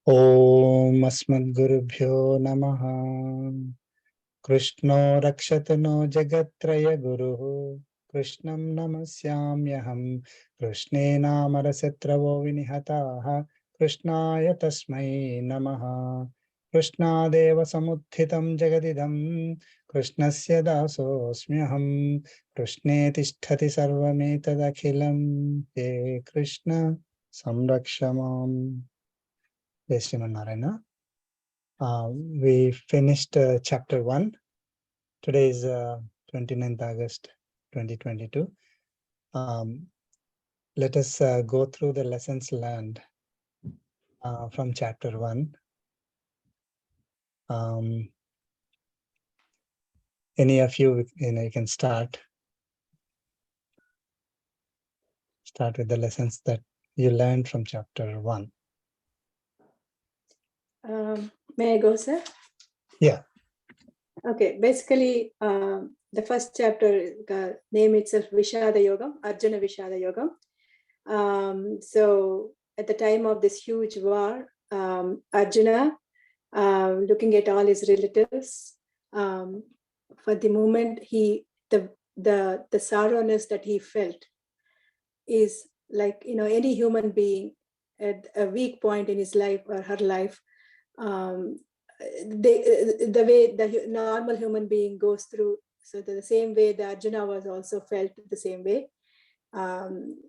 Om Asmadgurubhyo Namaha. Krishno Rakshata no Jagatraya Guruhu. Krishnam Namasyamyaham. Krishne Namarasyatravo Vinihataha. Krishnaya Tasmai Namaha. Krishna Deva Samuthitam Jagadidam. Krishnasya Dasosmyaham. Krishne Tisthati Sarvametadakhilam. He Krishna Samrakshamam. Narayana. We finished chapter 1. Today is 29th August 2022. Let us go through the lessons learned from chapter 1. Any of you, you can start with the lessons that you learned from chapter 1. May I go, sir? Yeah. Okay. Basically, the first chapter, name itself Vishada Yogam, Arjuna Vishada Yogam. So at the time of this huge war, Arjuna, looking at all his relatives, for the moment the sorrowness that he felt is like, any human being at a weak point in his life or her life, the way the normal human being goes through, so the same way the Arjuna was also felt the same way.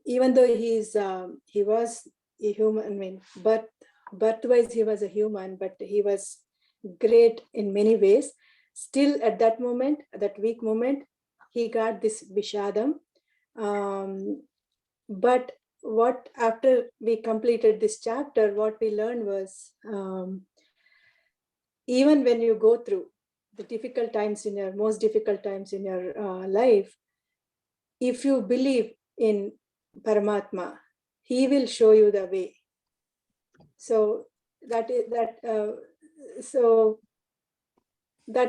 Even though he was a human, but birthwise he was a human, but he was great in many ways. Still, at that moment, that weak moment, he got this Vishadam. But what after we completed this chapter, what we learned was, even when you go through the most difficult times in your life, if you believe in Paramatma, he will show you the way. So that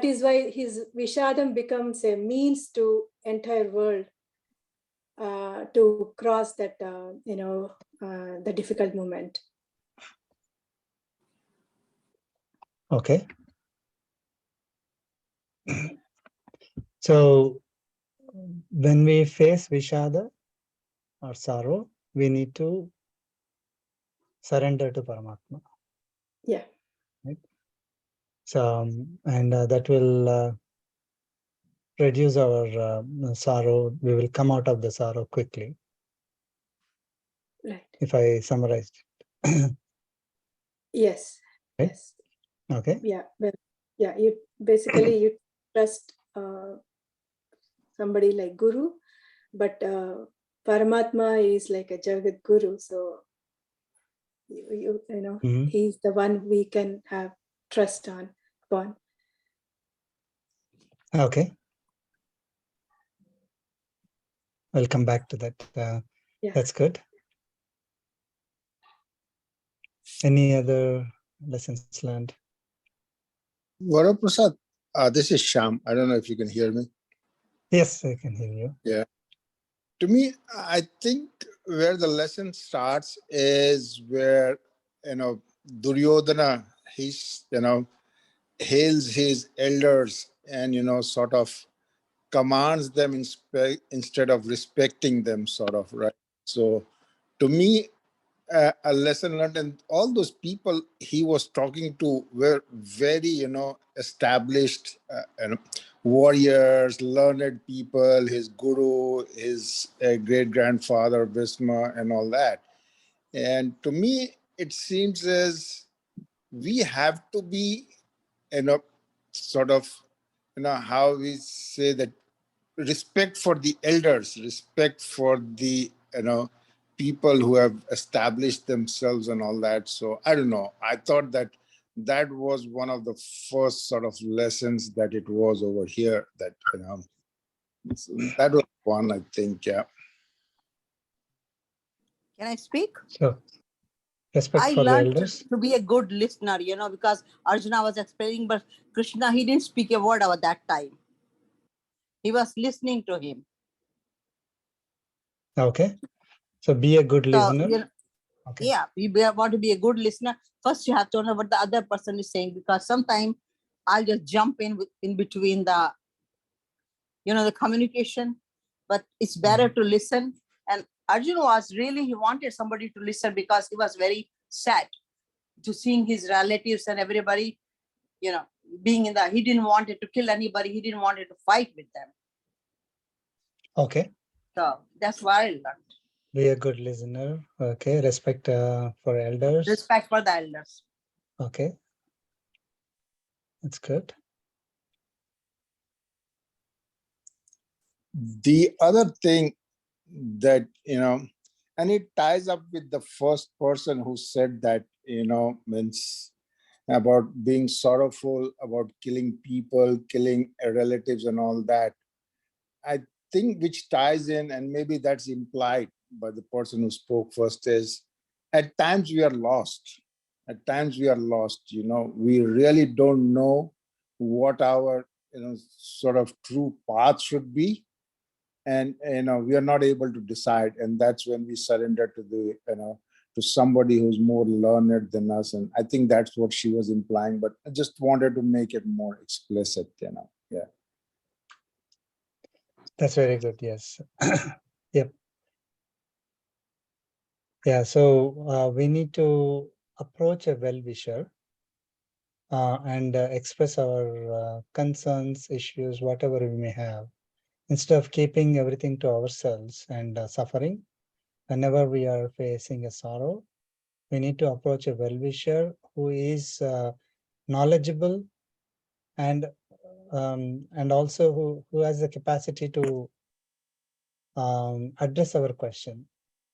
is why his Vishadam becomes a means to entire world to cross that the difficult moment. Okay. So when we face Vishada or sorrow, we need to surrender to Paramatma. Yeah. Right? So, and that will reduce our sorrow. We will come out of the sorrow quickly. Right. If I summarized it. Yes. Right? Yes. Okay. Yeah. Well, yeah. You basically you trust somebody like Guru, but Paramatma is like a Jagat Guru. So you know, he's the one we can have trust upon. Okay. I'll come back to that. Yeah. That's good. Any other lessons learned? Varaprasad, this is Sham. I don't know if you can hear me. Yes, I can hear you. Yeah. To me, I think where the lesson starts is where, Duryodhana, hails his elders and, sort of commands them instead of respecting them, sort of, right? So to me, a lesson learned, and all those people he was talking to were very, established, warriors, learned people, his guru, his great grandfather, Bhisma, and all that. And to me, it seems as we have to be, sort of, how we say that, respect for the elders, respect for the, people who have established themselves and all that. So I don't know. I thought that was one of the first sort of lessons that it was over here. That so that was one, I think. Yeah. Can I speak? So, respect I for the learned elders. to be a good listener, because Arjuna was explaining, but Krishna, he didn't speak a word about that time. He was listening to him. Okay. So be a good listener. So, Okay. Yeah, want to be a good listener. First, you have to know what the other person is saying, because sometimes I'll just jump in between the, the communication. But it's better to listen. And Arjun he wanted somebody to listen, because he was very sad to seeing his relatives and everybody, being he didn't want to kill anybody. He didn't want to fight with them. Okay. So that's what I learned. Be a good listener. Okay. Respect for elders. Respect for the elders. Okay. That's good. The other thing that, and it ties up with the first person who said that, means about being sorrowful, about killing people, killing relatives and all that. I think which ties in, and maybe that's implied by the person who spoke first, is at times we are lost. At times we are lost, we really don't know what our, sort of true path should be. And, we are not able to decide. And that's when we surrender to the, to somebody who's more learned than us. And I think that's what she was implying, but I just wanted to make it more explicit, yeah. That's very good. Yes. Yep. Yeah. So we need to approach a well-wisher and express our concerns, issues, whatever we may have, instead of keeping everything to ourselves and suffering. Whenever we are facing a sorrow, we need to approach a well-wisher who is knowledgeable and also who has the capacity to address our question,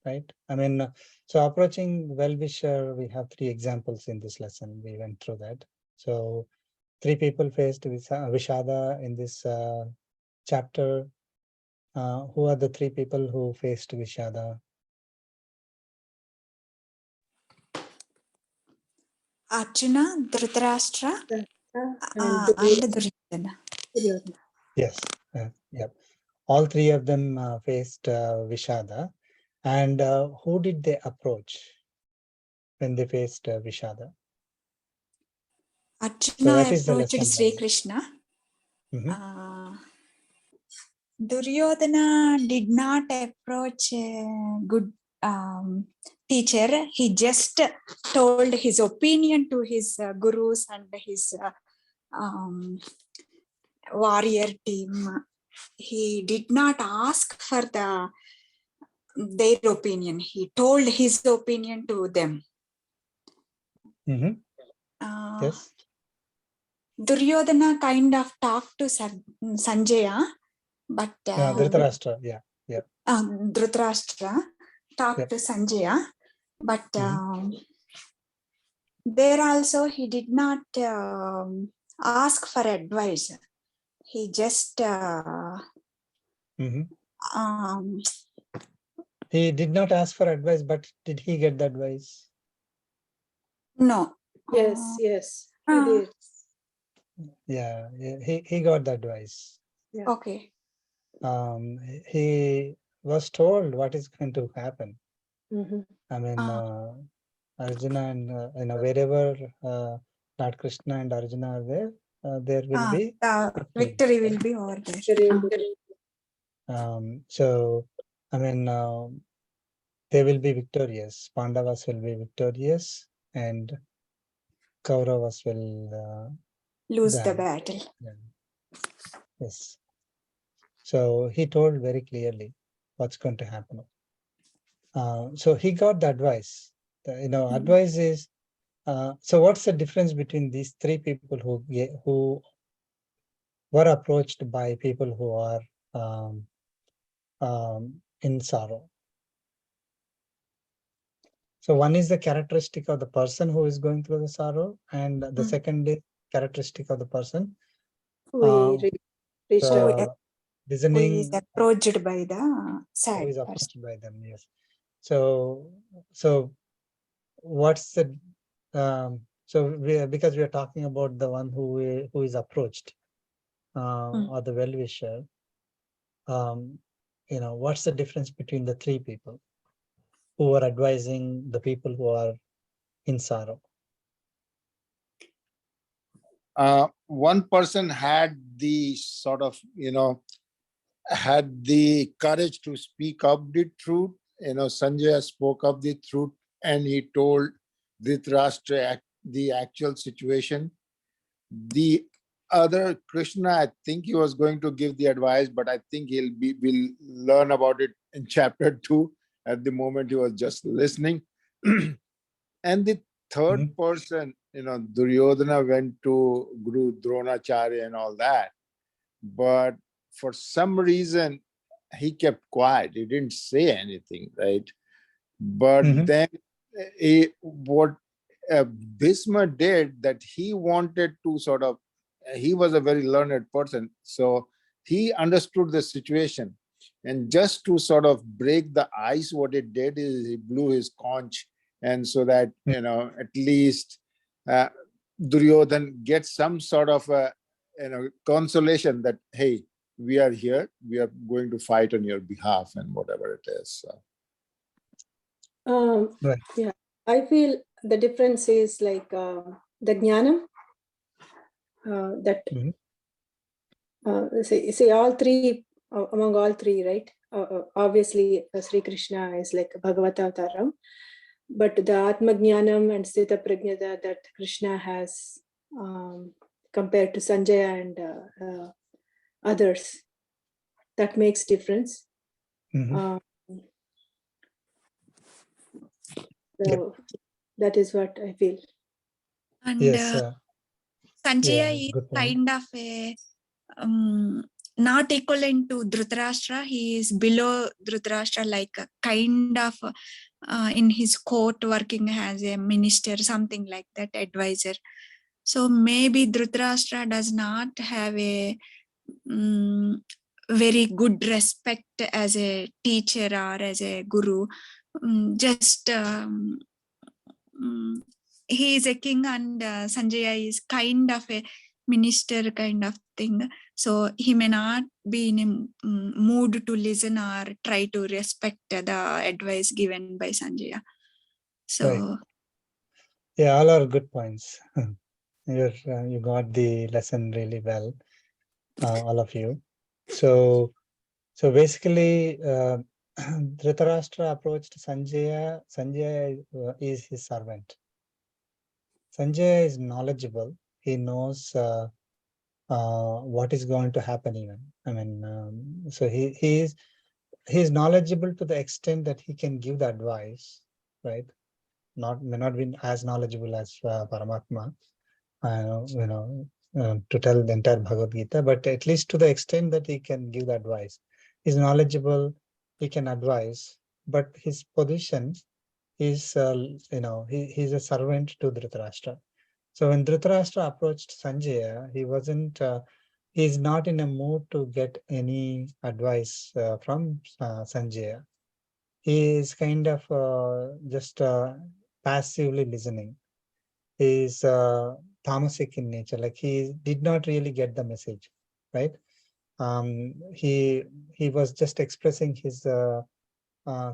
right? I mean, so approaching well-wisher, we have 3 examples in this lesson. We went through that. So 3 people faced Vishada in this chapter. Who are the 3 people who faced Vishada? Arjuna, Dhritarashtra, And and Duryodhana. Yes. Yep. All 3 of them faced Vishada. And who did they approach when they faced Vishada? Arjuna that is the approached lesson Sri learned. Krishna. Mhm. Duryodhana did not approach a good teacher. He just told his opinion to his gurus and his warrior team. He did not ask for their opinion. He told his opinion to them. Mhm. Yes. Duryodhana kind of talked to Sanjaya, but Dhritarashtra, yeah. Dhritarashtra talked Yep. to Sanjaya, but Mhm. there also he did not ask for advice. He just Mhm. He did not ask for advice, but did he get the advice? no. Yes, yes, he did. Yeah, he got the advice. Yeah. Okay. He was told what is going to happen. Mhm. I mean, Arjuna and wherever Lord Krishna and Arjuna are there will be victory will be over there. So, I mean, they will be victorious. Pandavas will be victorious, and Kauravas will lose die. the battle. Yeah. Yes. So he told very clearly what's going to happen. So he got the advice. Advice is. So what's the difference between these 3 people who were approached by people who are in sorrow? So one is the characteristic of the person who is going through the sorrow, and the second is characteristic of the person Reached Who out. listening, is approached by the who sad is person. approached by them. Yes. So what's the because we are talking about the one who is approached or the well-wisher, what's the difference between the 3 people? who are advising the people who are in sorrow? One person had the sort of, had the courage to speak up the truth. Sanjaya spoke up the truth and he told Dhritarashtra the actual situation. The other, Krishna, I think he was going to give the advice, but I think we'll learn about it in chapter 2. At the moment, he was just listening. And the third person, Duryodhana went to Guru Dronacharya and all that. But for some reason, he kept quiet. He didn't say anything, right? But then what Bhisma did, that he wanted to sort of, he was a very learned person. So he understood the situation. And just to sort of break the ice, what it did is he blew his conch. And so that, at least Duryodhan gets some sort of a, consolation that, hey, we are here, we are going to fight on your behalf and whatever it is. So. Right. Yeah, I feel the difference is like the jnanam that say all three, among all three, right? Obviously, Sri Krishna is like Bhagavata Avataram, but the Atma Jnanam and Sthita Prajnata that Krishna has compared to Sanjaya and others, that makes difference. So that is what I feel. And Yes. Sanjaya is good point. kind of a not equivalent to Dhritarashtra. He is below Dhritarashtra, like a kind of in his court working as a minister, something like that, advisor. So maybe Dhritarashtra does not have a very good respect as a teacher or as a guru. He is a king and Sanjaya is kind of a minister kind of thing. So he may not be in a mood to listen or try to respect the advice given by Sanjaya. So right. Yeah, all are good points. You got the lesson really well, all of you. So basically, Dhritarashtra approached Sanjaya. Sanjaya is his servant. Sanjaya is knowledgeable. He knows what is going to happen even. I mean, so he is knowledgeable to the extent that he can give the advice, right? May not be as knowledgeable as Paramatma, to tell the entire Bhagavad Gita, but at least to the extent that he can give the advice. He's knowledgeable, he can advise, but his position is, he's a servant to Dhritarashtra. So when Dhritarashtra approached Sanjaya, he's not in a mood to get any advice from Sanjaya. He is kind of just passively listening. He is tamasic in nature, like he did not really get the message, right? He was just expressing his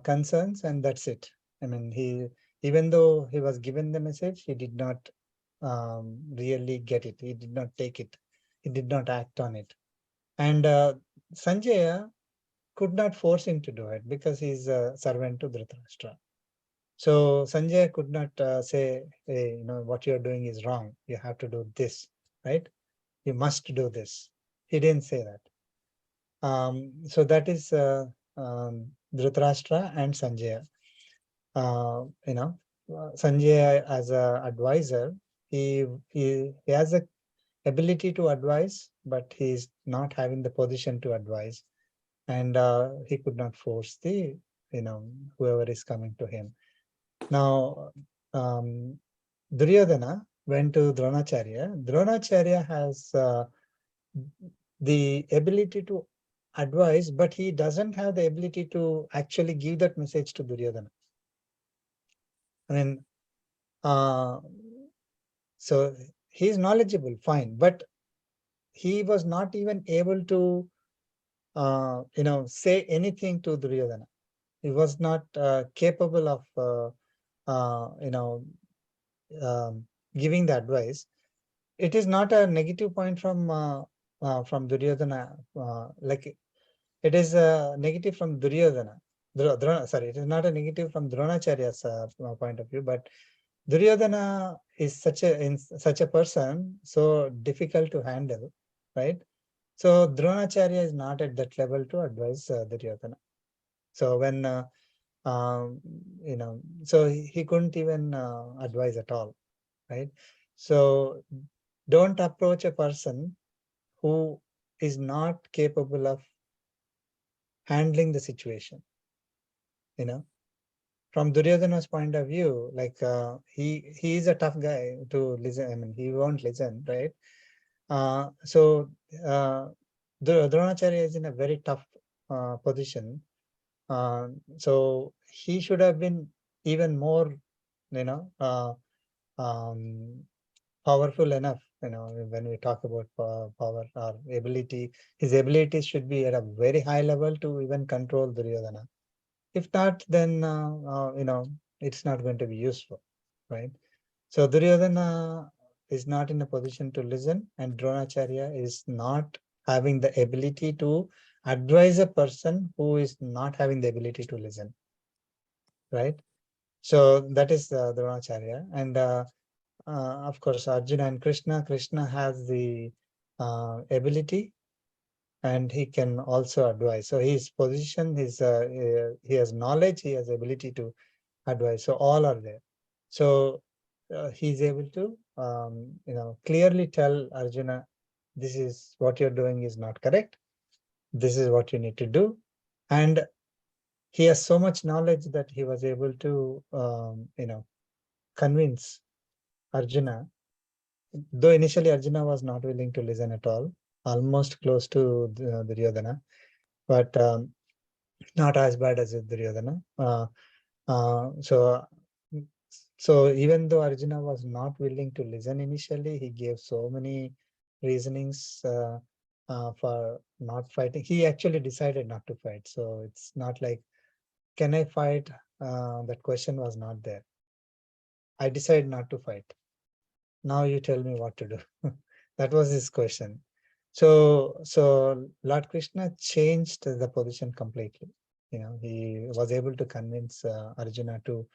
concerns and that's it. I mean, even though he was given the message, he did not really get it. He did not take it. He did not act on it. And Sanjaya could not force him to do it because he's a servant to Dhritarashtra. So Sanjaya could not say, hey, what you're doing is wrong. You have to do this, right? You must do this. He didn't say that. So that is Dhritarashtra and Sanjaya. Sanjaya as an advisor, he has a ability to advise, but he is not having the position to advise, and he could not force the whoever is coming to him. Now, Duryodhana went to Dronacharya. Dronacharya has the ability to advise, but he doesn't have the ability to actually give that message to Duryodhana. I mean, so he's knowledgeable, fine, but he was not even able to, say anything to Duryodhana. he was not capable of giving the advice. It is not a negative point from Duryodhana. Like it is a negative from Duryodhana. Sorry, it is not a negative from Dronacharya's point of view, but Duryodhana is such a person, so difficult to handle, right? So Dronacharya is not at that level to advise Duryodhana. So when so he couldn't even advise at all, right? So don't approach a person who is not capable of handling the situation. From Duryodhana's point of view, like he is a tough guy to listen. I mean, he won't listen, right? So Dronacharya is in a very tough position. So he should have been even more, powerful enough. When we talk about power or ability, his ability should be at a very high level to even control Duryodhana. If not, then it's not going to be useful, right? So Duryodhana is not in a position to listen, and Dronacharya is not having the ability to advise a person who is not having the ability to listen, right? So that is Dronacharya, and of course Arjuna and Krishna. Krishna has the ability, and he can also advise. So his position, he has knowledge, he has ability to advise. So all are there. So he's able to clearly tell Arjuna, this is what you're doing is not correct. This is what you need to do. And he has so much knowledge that he was able to convince Arjuna, though initially Arjuna was not willing to listen at all, almost close to Duryodhana, but not as bad as Duryodhana. So even though Arjuna was not willing to listen initially, he gave so many reasonings for not fighting. He actually decided not to fight. So it's not like, can I fight? That question was not there. I decided not to fight. Now you tell me what to do. That was his question. So Lord Krishna changed the position completely. He was able to convince Arjuna to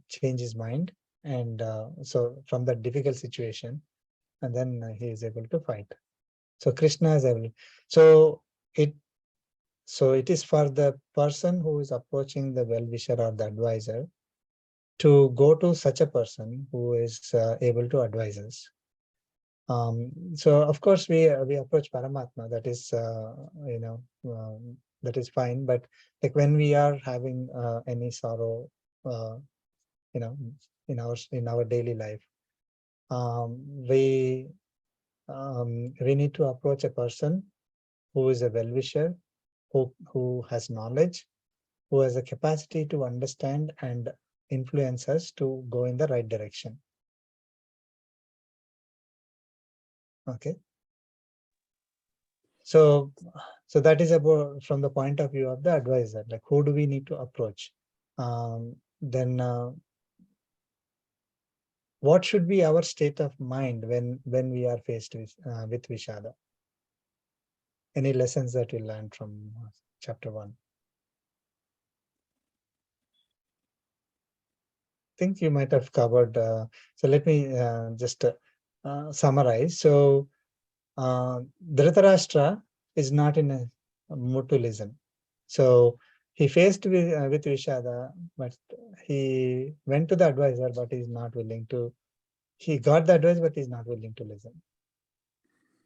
change his mind, and so from that difficult situation, and then he is able to fight. So Krishna is able. So it is for the person who is approaching the well-wisher or the advisor to go to such a person who is able to advise us. So of course we approach Paramatma. That is that is fine. But like when we are having any sorrow, in our daily life, we need to approach a person who is a well-wisher, who has knowledge, who has a capacity to understand and influence us to go in the right direction. Okay. So that is about from the point of view of the advisor, like who do we need to approach? Then what should be our state of mind when we are faced with Vishada? Any lessons that we learned from chapter 1? I think you might have covered. So let me just summarize. So Dhritarashtra is not in a mood to listen. So he faced with Vishada, but he went to the advisor, but he's not willing to. He got the advice, but he's not willing to listen.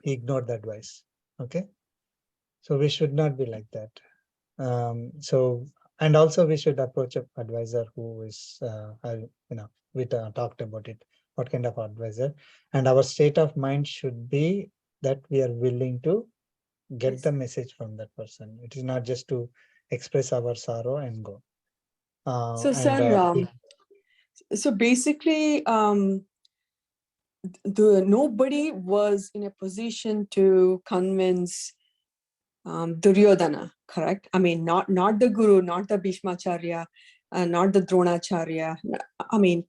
He ignored the advice. Okay. So we should not be like that. And also we should approach an advisor who is, we talked about it, what kind of advisor, and our state of mind should be that we are willing to get the message from that person. It is not just to express our sorrow and go. So sir, so basically, nobody was in a position to convince Duryodhana. correct? I mean, not the Guru, not the Bhishmacharya, not the Dronacharya. I mean,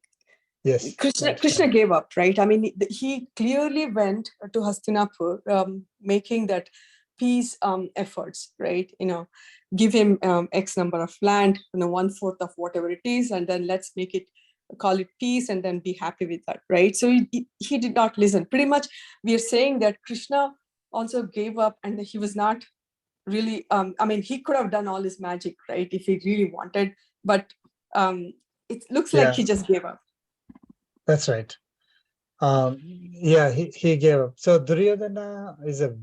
Yes. Krishna that's right. gave up, right? I mean, he clearly went to Hastinapur, making that peace efforts, right? Give him X number of land, 1/4 of whatever it is, and then let's make it, call it peace, and then be happy with that, right? So he did not listen. Pretty much, we are saying that Krishna also gave up, and he was not really. I mean, he could have done all his magic, right, if he really wanted, but it looks like he just gave up. That's right. Yeah, he gave up. So Duryodhana is a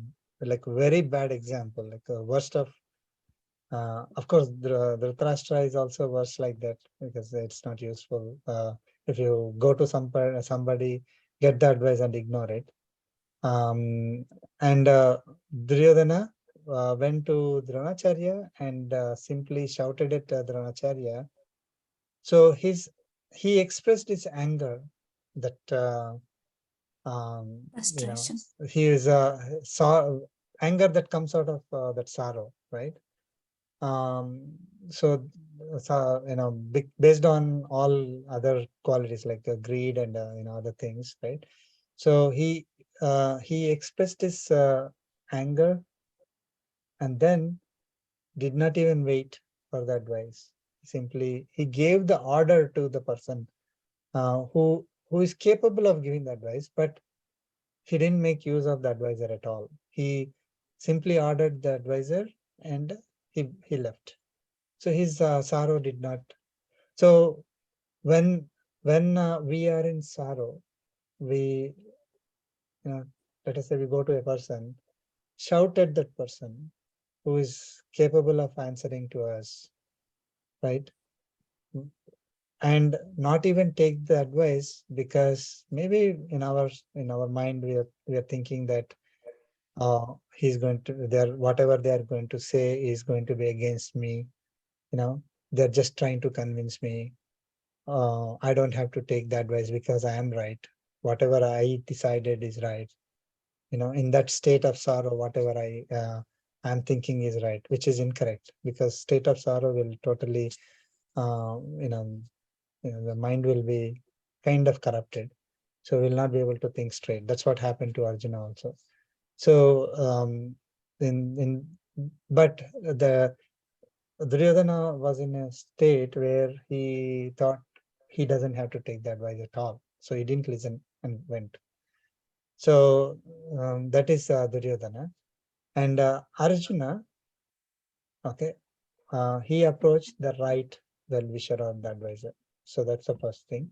very bad example, like a worst of course, Dhritarashtra is also worse like that because it's not useful. If you go to somebody, get the advice and ignore it. And Duryodhana went to Dronacharya and simply shouted at Dronacharya. So he expressed his anger that Frustration. he is anger that comes out of that sorrow, right? So based on all other qualities like greed and other things, right? So he expressed his anger and then did not even wait for the advice. Simply he gave the order to the person who is capable of giving the advice, but he didn't make use of the advisor at all. He simply ordered the advisor and he left. So his sorrow did not. So when we are in sorrow, we let us say we go to a person, shout at that person who is capable of answering to us, right? And not even take the advice because maybe in our mind we are thinking that he's going to whatever they are going to say is going to be against me. They're just trying to convince me. I don't have to take the advice because I am right. Whatever I decided is right. In that state of sorrow, whatever I'm thinking is right, which is incorrect because state of sorrow will totally, the mind will be kind of corrupted. So we'll not be able to think straight. That's what happened to Arjuna also. So but the Duryodhana was in a state where he thought he doesn't have to take the advice at all. So he didn't listen and went. So that is Duryodhana. And Arjuna, okay, he approached the right well-wisher or the advisor. So that's the first thing.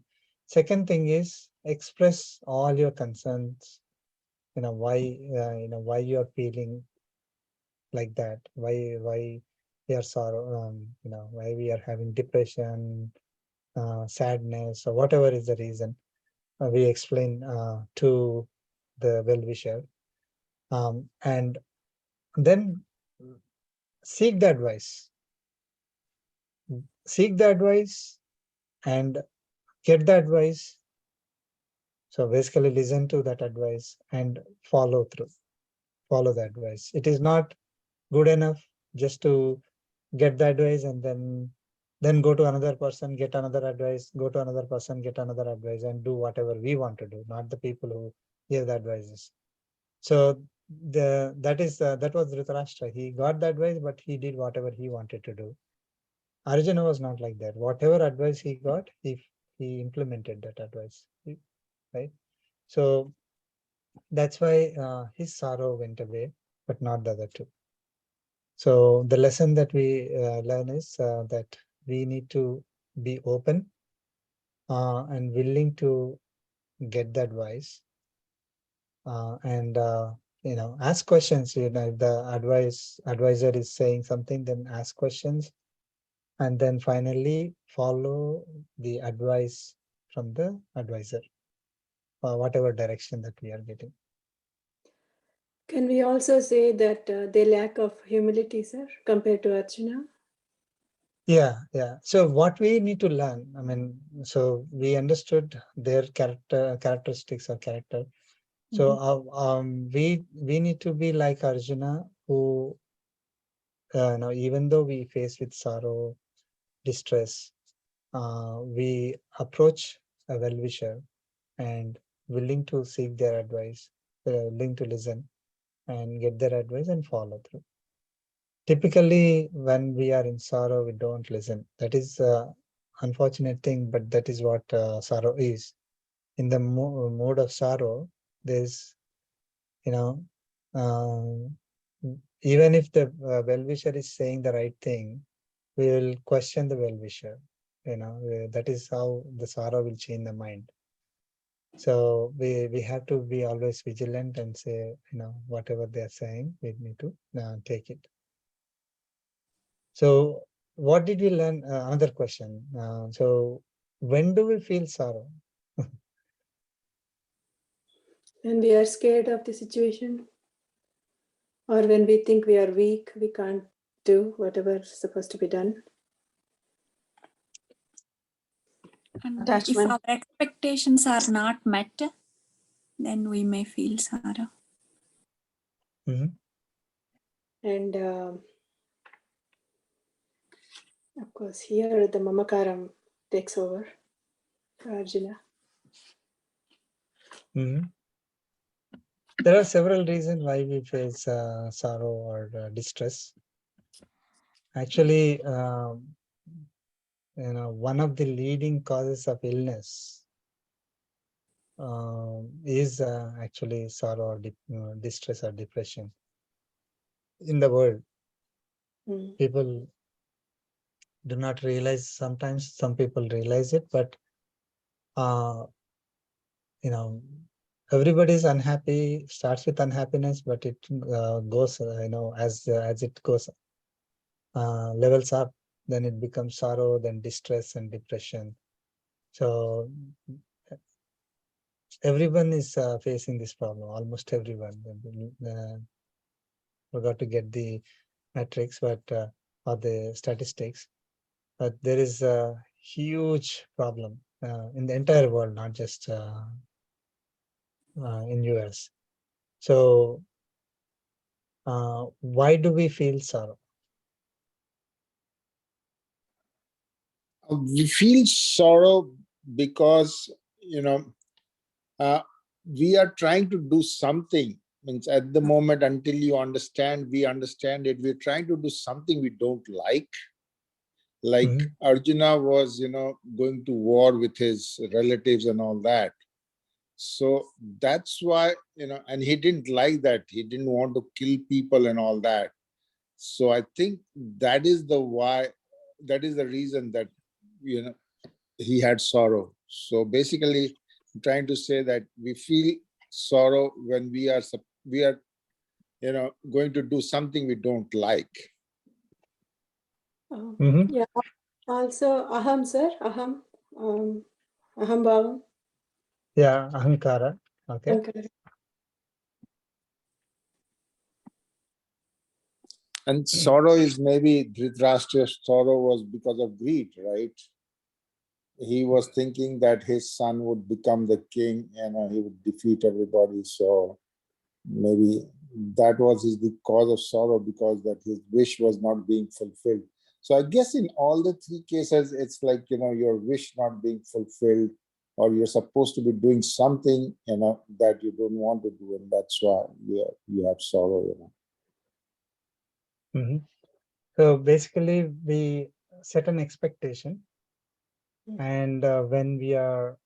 Second thing is express all your concerns. Why you are feeling like that. Why we are sorrow. Why we are having depression, sadness, or whatever is the reason. We explain to the well-wisher, and then seek the advice. Seek the advice and get the advice. So basically listen to that advice and follow through. Follow the advice. It is not good enough just to get the advice and then go to another person, get another advice, go to another person, get another advice, and do whatever we want to do, not the people who give the advices. So that was Dhritarashtra. He got the advice, but he did whatever he wanted to do. Arjuna was not like that. Whatever advice he got, he implemented that advice, right? So that's why his sorrow went away, but not the other two. So the lesson that we learn is that we need to be open and willing to get the advice and ask questions. If the advisor is saying something, then ask questions, and then finally follow the advice from the advisor, whatever direction that we are getting. Can we also say that they lack of humility, sir, compared to Arjuna? Yeah. So what we need to learn, so we understood their characteristics or character. So we need to be like Arjuna, who now even though we face with sorrow, distress, we approach a well-wisher and willing to seek their advice, willing to listen and get their advice and follow through. Typically, when we are in sorrow, we don't listen. That is unfortunate thing, but that is what sorrow is. In the mode of sorrow, there's, you know, even if the well-wisher is saying the right thing, we will question the well-wisher. That is how the sorrow will change the mind. So we have to be always vigilant and say, whatever they are saying, we need to take it. So what did we learn? Another question. So when do we feel sorrow? When we are scared of the situation, or when we think we are weak, we can't do whatever is supposed to be done. And if Attachment. our expectations are not met, then we may feel sorrow. Mhm. And of course, here the mamakaram takes over for Arjuna. Mhm. There are several reasons why we face sorrow or distress. Actually, one of the leading causes of illness is actually sorrow or distress or depression in the world. Mm. People do not realize, sometimes some people realize it, but everybody's unhappy, starts with unhappiness, but it goes, as it goes, levels up, then it becomes sorrow, then distress and depression. So everyone is facing this problem, almost everyone. Forgot to get the metrics, but or the statistics, but there is a huge problem in the entire world, not just in US. So why do we feel sorrow? We feel sorrow because, we are trying to do something. Means at the moment, until we understand it, we're trying to do something we don't like. Like Arjuna was, going to war with his relatives and all that. So that's why, and he didn't like that. He didn't want to kill people and all that. So I think that is the reason that, he had sorrow. So basically, I'm trying to say that we feel sorrow when we are, going to do something we don't like. Yeah. Also, aham, sir, aham bhavam. Yeah, ahankara. Okay. And sorrow is maybe Dhritarashtra's sorrow was because of greed, right? He was thinking that his son would become the king and he would defeat everybody. So maybe that was the cause of sorrow, because that his wish was not being fulfilled. So I guess in all the three cases, it's like, your wish not being fulfilled, or you're supposed to be doing something, that you don't want to do. And that's why you have sorrow, So basically, we set an expectation, and when we are,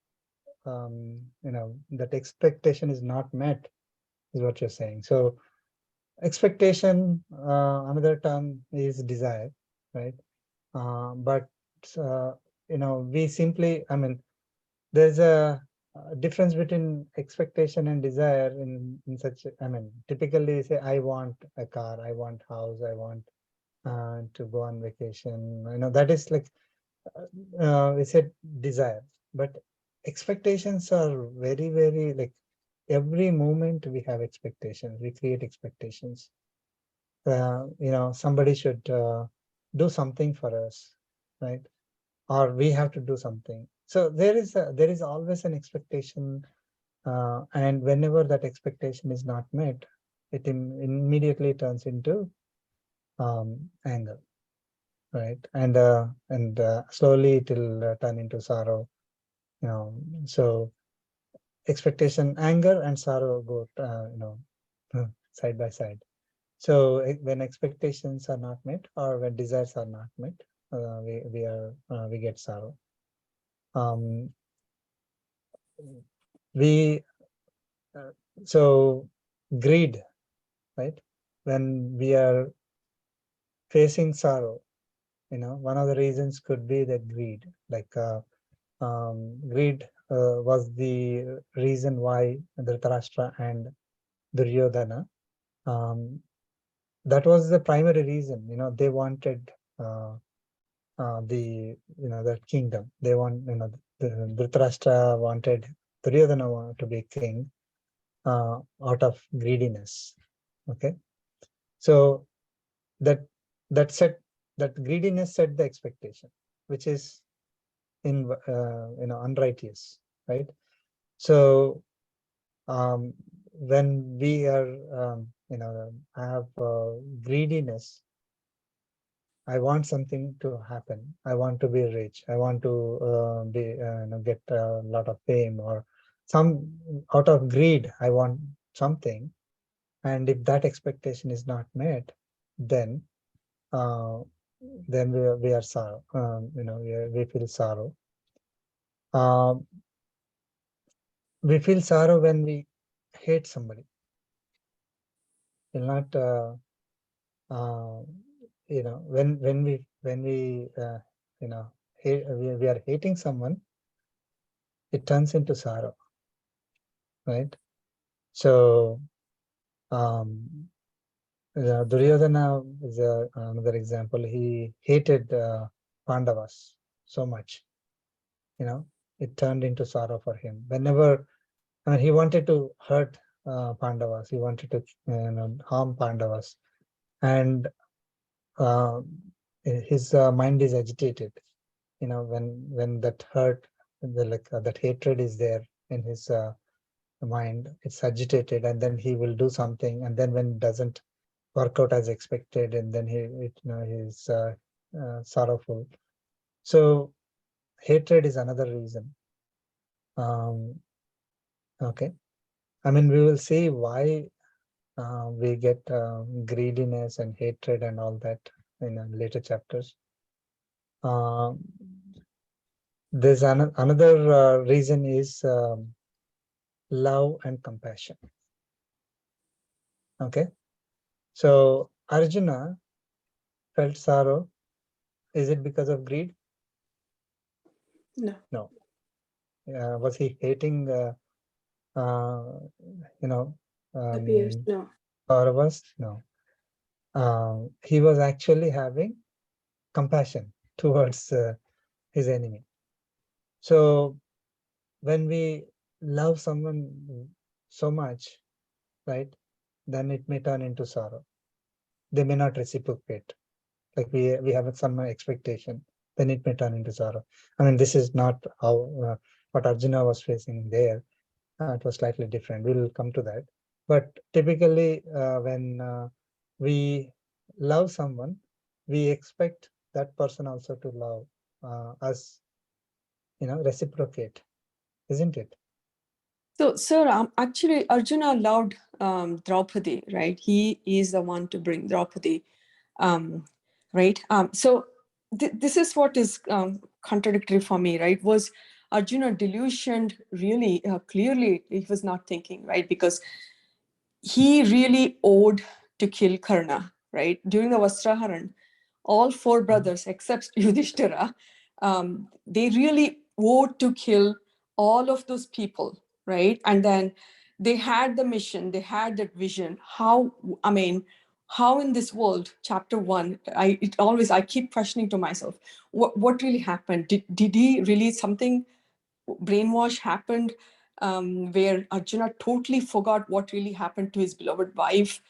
that expectation is not met, is what you're saying. So expectation, another term is desire, right? But we simply, there's a difference between expectation and desire in such, typically say, I want a car, I want house, I want to go on vacation. That is like, we said desire, but expectations are very, very, like, every moment we have expectations, we create expectations. Somebody should do something for us, right? Or we have to do something. So there is always an expectation, and whenever that expectation is not met, it immediately turns into anger, right? And slowly it will turn into sorrow. So expectation, anger, and sorrow go, side by side. So when expectations are not met, or when desires are not met, we get sorrow. So greed, right? When we are facing sorrow, one of the reasons could be that greed. Like greed was the reason why Dhritarashtra and Duryodhana, that was the primary reason. They wanted that kingdom. They want, the Dhritarashtra wanted Duryodhana to be king out of greediness. Okay, so that greediness set the expectation, which is unrighteous, right? So when we are have greediness, I want something to happen. I want to be rich. I want to get a lot of fame, or out of greed. I want something, and if that expectation is not met, then we are sorrow. We feel sorrow. We feel sorrow when we hate somebody. Will not when we we are hating someone, it turns into sorrow, right? So Duryodhana is another example. He hated Pandavas so much, it turned into sorrow for him. Whenever he wanted to hurt Pandavas, he wanted to harm Pandavas, and his mind is agitated. When that hurt, that hatred is there in his mind, it's agitated, and then he will do something, and then when it doesn't work out as expected, and then he's sorrowful. So hatred is another reason. Okay, I mean, we will see why we get greediness and hatred and all that in later chapters. There's another reason is love and compassion. Okay, so Arjuna felt sorrow. Is it because of greed? No. No. Was he hating Appears no. Kauravas? No. He was actually having compassion towards his enemy. So when we love someone so much, right, then it may turn into sorrow. They may not reciprocate. Like we have some expectation, then it may turn into sorrow. I mean, this is not how what Arjuna was facing there. It was slightly different. We'll come to that. But typically, when we love someone, we expect that person also to love us, reciprocate, isn't it? So, actually, Arjuna loved Draupadi, right? He is the one to bring Draupadi, right? So this is what is contradictory for me, right? Was Arjuna delusioned really clearly? He was not thinking, right? Because he really owed to kill Karna, right? During the Vastraharan, all four brothers except Yudhishthira, they really owed to kill all of those people, right? And then they had the mission, they had that vision. How in this world, chapter 1, I keep questioning to myself, what really happened? Did he really something brainwash happened where Arjuna totally forgot what really happened to his beloved wife,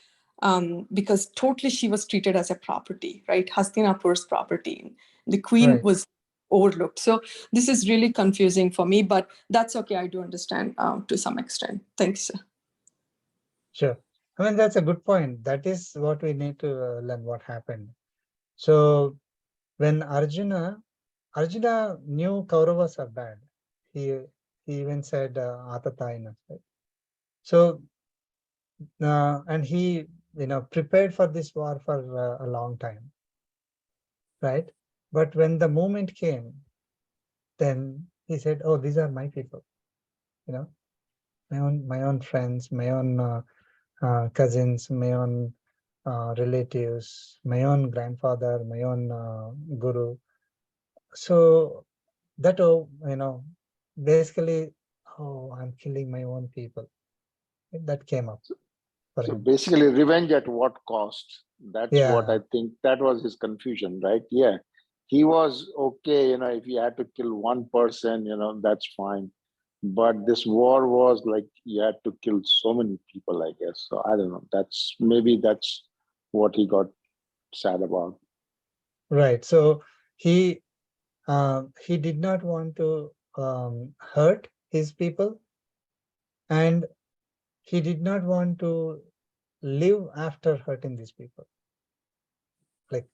because totally she was treated as a property, right? Hastinapur's property. The queen Right. was overlooked. So this is really confusing for me, but that's okay. I do understand to some extent. Thanks. Sure. I mean, that's a good point. That is what we need to learn what happened. So when Arjuna knew Kauravas are bad. He even said Atatayana. Right? So and he prepared for this war for a long time, right? But when the moment came, then he said, "Oh, these are my people. My own friends, my own cousins, my own relatives, my own grandfather, my own guru." So that basically, oh, I'm killing my own people. That came up for So him. basically, revenge at what cost? That's what Yeah. I think. That was his confusion, right? Yeah, he was okay. If he had to kill one person, that's fine. But this war was like you had to kill so many people, I guess. So I don't know. That's what he got sad about. Right. So he did not want to hurt his people, and he did not want to live after hurting these people. Like,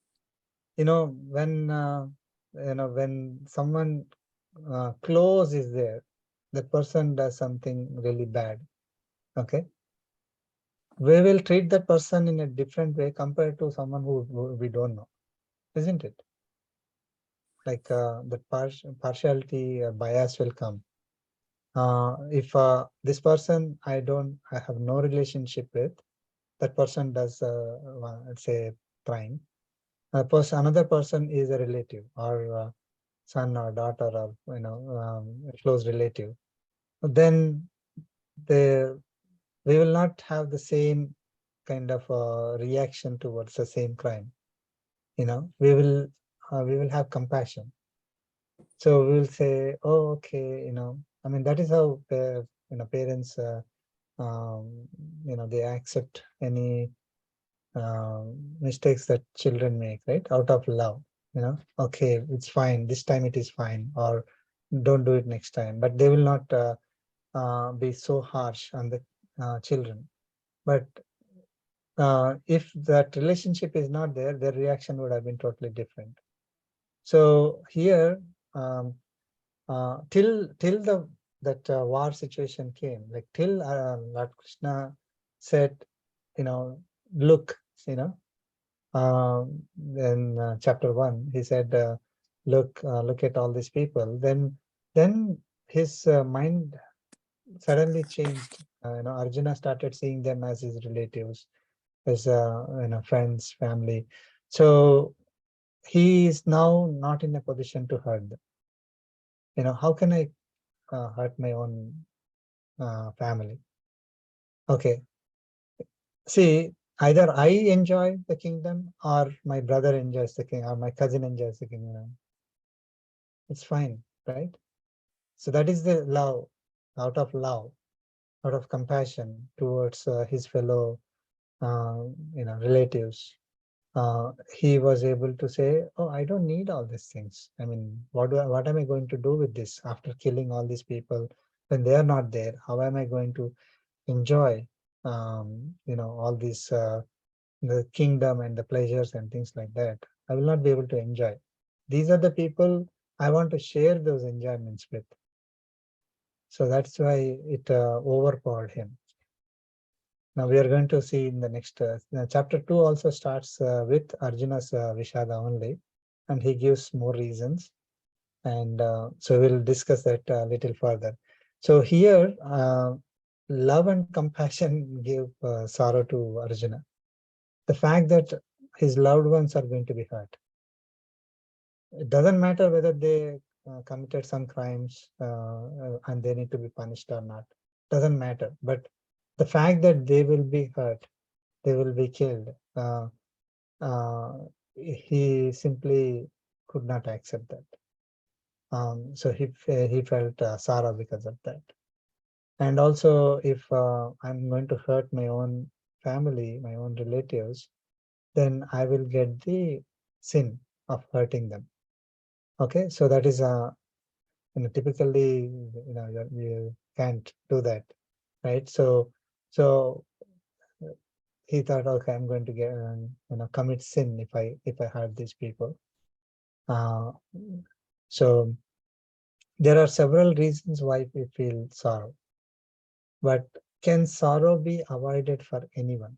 when someone close is there, the person does something really bad. Okay, we will treat that person in a different way compared to someone who we don't know, isn't it? Like the partiality bias will come. If this person I have no relationship with, that person does let's say crime. Another person is a relative or son or daughter or a close relative. Then we will not have the same kind of reaction towards the same crime. We will have compassion. So we will say, oh, okay, I mean, that is how parents they accept any mistakes that children make, right, out of love. Okay, it's fine, this time it is fine, or don't do it next time. But they will not be so harsh on the children. But if that relationship is not there, their reaction would have been totally different. So here, till that war situation came, like till Lord Krishna said, look, in chapter 1, he said, look at all these people. Then his mind suddenly changed. Arjuna started seeing them as his relatives, as friends, family. So he is now not in a position to hurt them. How can I hurt my own family? Okay, see, either I enjoy the kingdom or my brother enjoys the kingdom or my cousin enjoys the kingdom. It's fine, right? So that is the love, out of compassion towards his fellow relatives. He was able to say, oh, I don't need all these things. I mean, what am I going to do with this after killing all these people when they are not there? How am I going to enjoy all these the kingdom and the pleasures and things like that? I will not be able to enjoy. These are the people I want to share those enjoyments with. So that's why it overpowered him. Now we are going to see in the next chapter 2 also starts with Arjuna's Vishada only, and he gives more reasons. And so we'll discuss that a little further. So here, love and compassion give sorrow to Arjuna. The fact that his loved ones are going to be hurt. It doesn't matter whether they committed some crimes and they need to be punished or not. Doesn't matter. But the fact that they will be hurt, they will be killed, he simply could not accept that. So he felt sorrow because of that. And also, if I'm going to hurt my own family, my own relatives, then I will get the sin of hurting them. Okay, so that is typically you can't do that, right? So he thought, okay, I'm going to get commit sin if I hurt these people. So there are several reasons why we feel sorrow, but can sorrow be avoided for anyone?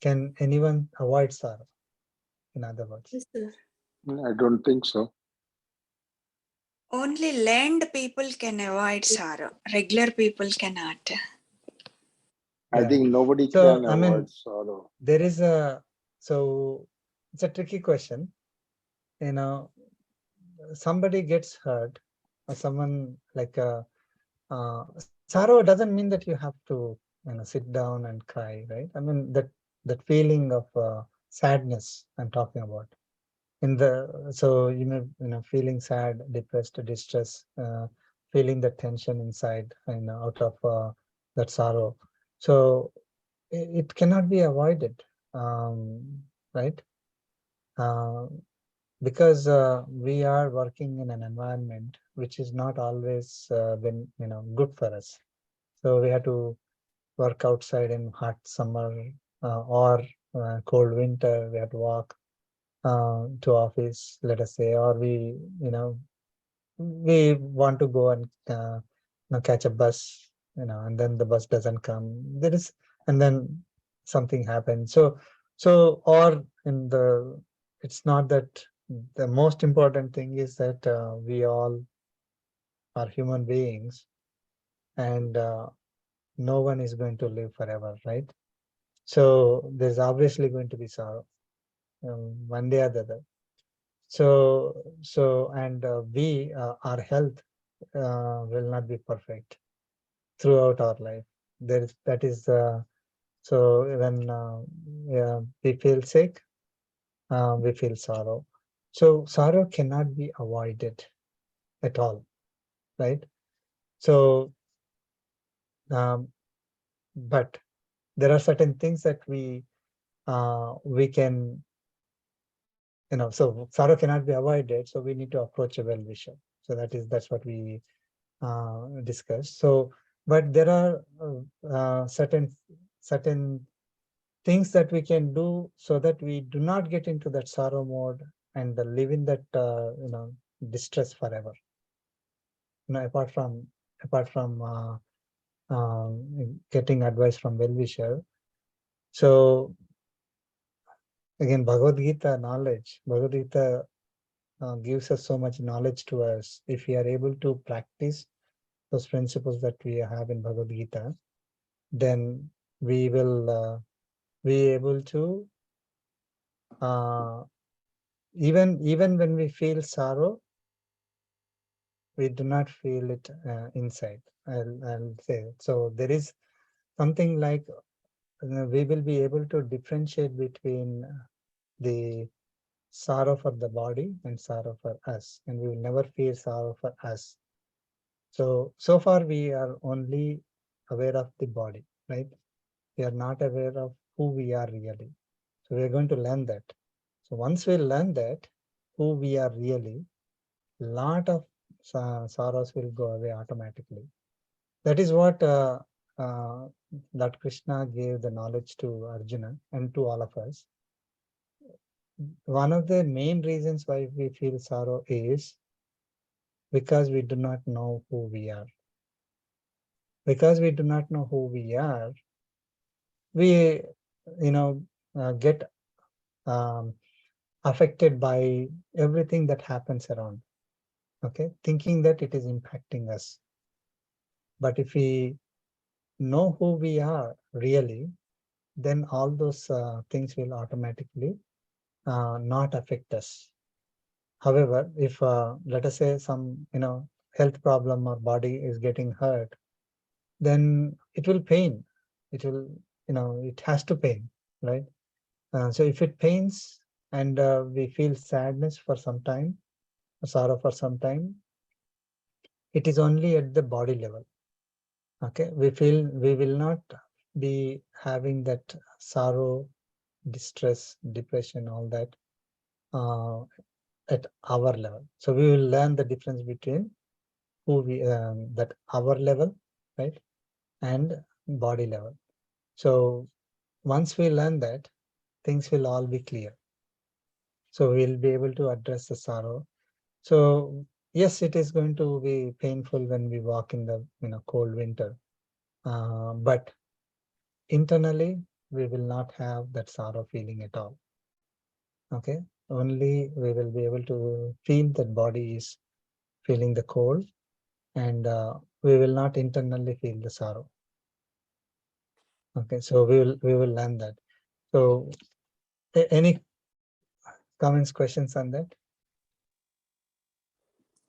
Can anyone avoid sorrow? In other words, Yes, sir. I don't think so. Only learned people can avoid sorrow. Regular people cannot. I yeah. think nobody So can I mean, avoid sorrow. there is so it's a tricky question. Somebody gets hurt, or someone like sorrow doesn't mean that you have to sit down and cry, right? I mean that feeling of sadness I'm talking about. So feeling sad, depressed, distress, feeling the tension inside, out of that sorrow. So it cannot be avoided, right? Uh, because we are working in an environment which is not always been good for us. So we have to work outside in hot summer or cold winter. We have to walk to office, let us say, or we want to go and catch a bus, and then the bus doesn't come. And then something happens. So or in the, it's not that the most important thing is that we all are human beings, and no one is going to live forever, right? So there's obviously going to be sorrow, one day or the other. And our health will not be perfect throughout our life. That is so when we feel sick, we feel sorrow. So sorrow cannot be avoided at all, right? So but there are certain things that we can, so sorrow cannot be avoided, so we need to approach a well-wisher. So that's what we discussed. So but there are certain things that we can do so that we do not get into that sorrow mode and live in that distress forever, apart from getting advice from well-wisher. So again, Bhagavad Gita gives us so much knowledge to us. If we are able to practice those principles that we have in Bhagavad Gita, then we will be able to even when we feel sorrow, we do not feel it inside. I'll say so. There is something like we will be able to differentiate between the sorrow for the body and sorrow for us, and we will never feel sorrow for us. So far we are only aware of the body, right? We are not aware of who we are really. So we are going to learn that. So once we learn that, who we are really, lot of sorrows will go away automatically. That is what Lord Krishna gave the knowledge to Arjuna and to all of us. One of the main reasons why we feel sorrow is because we do not know who we are. Because we do not know who we are, we get affected by everything that happens around, okay, thinking that it is impacting us. But if we know who we are really, then all those things will automatically not affect us. However, if let us say some health problem or body is getting hurt, then it will pain. It will, it has to pain, right? So if it pains and we feel sadness for some time, sorrow for some time, it is only at the body level. Okay, we will not be having that sorrow, distress, depression, all that at our level. So we will learn the difference between who we that our level, right, and body level. So once we learn that, things will all be clear. So we'll be able to address the sorrow. So yes, it is going to be painful when we walk in the cold winter, but internally we will not have that sorrow feeling at all. Okay, only we will be able to feel that body is feeling the cold, and we will not internally feel the sorrow. Okay, so we will learn that. So any comments, questions on that?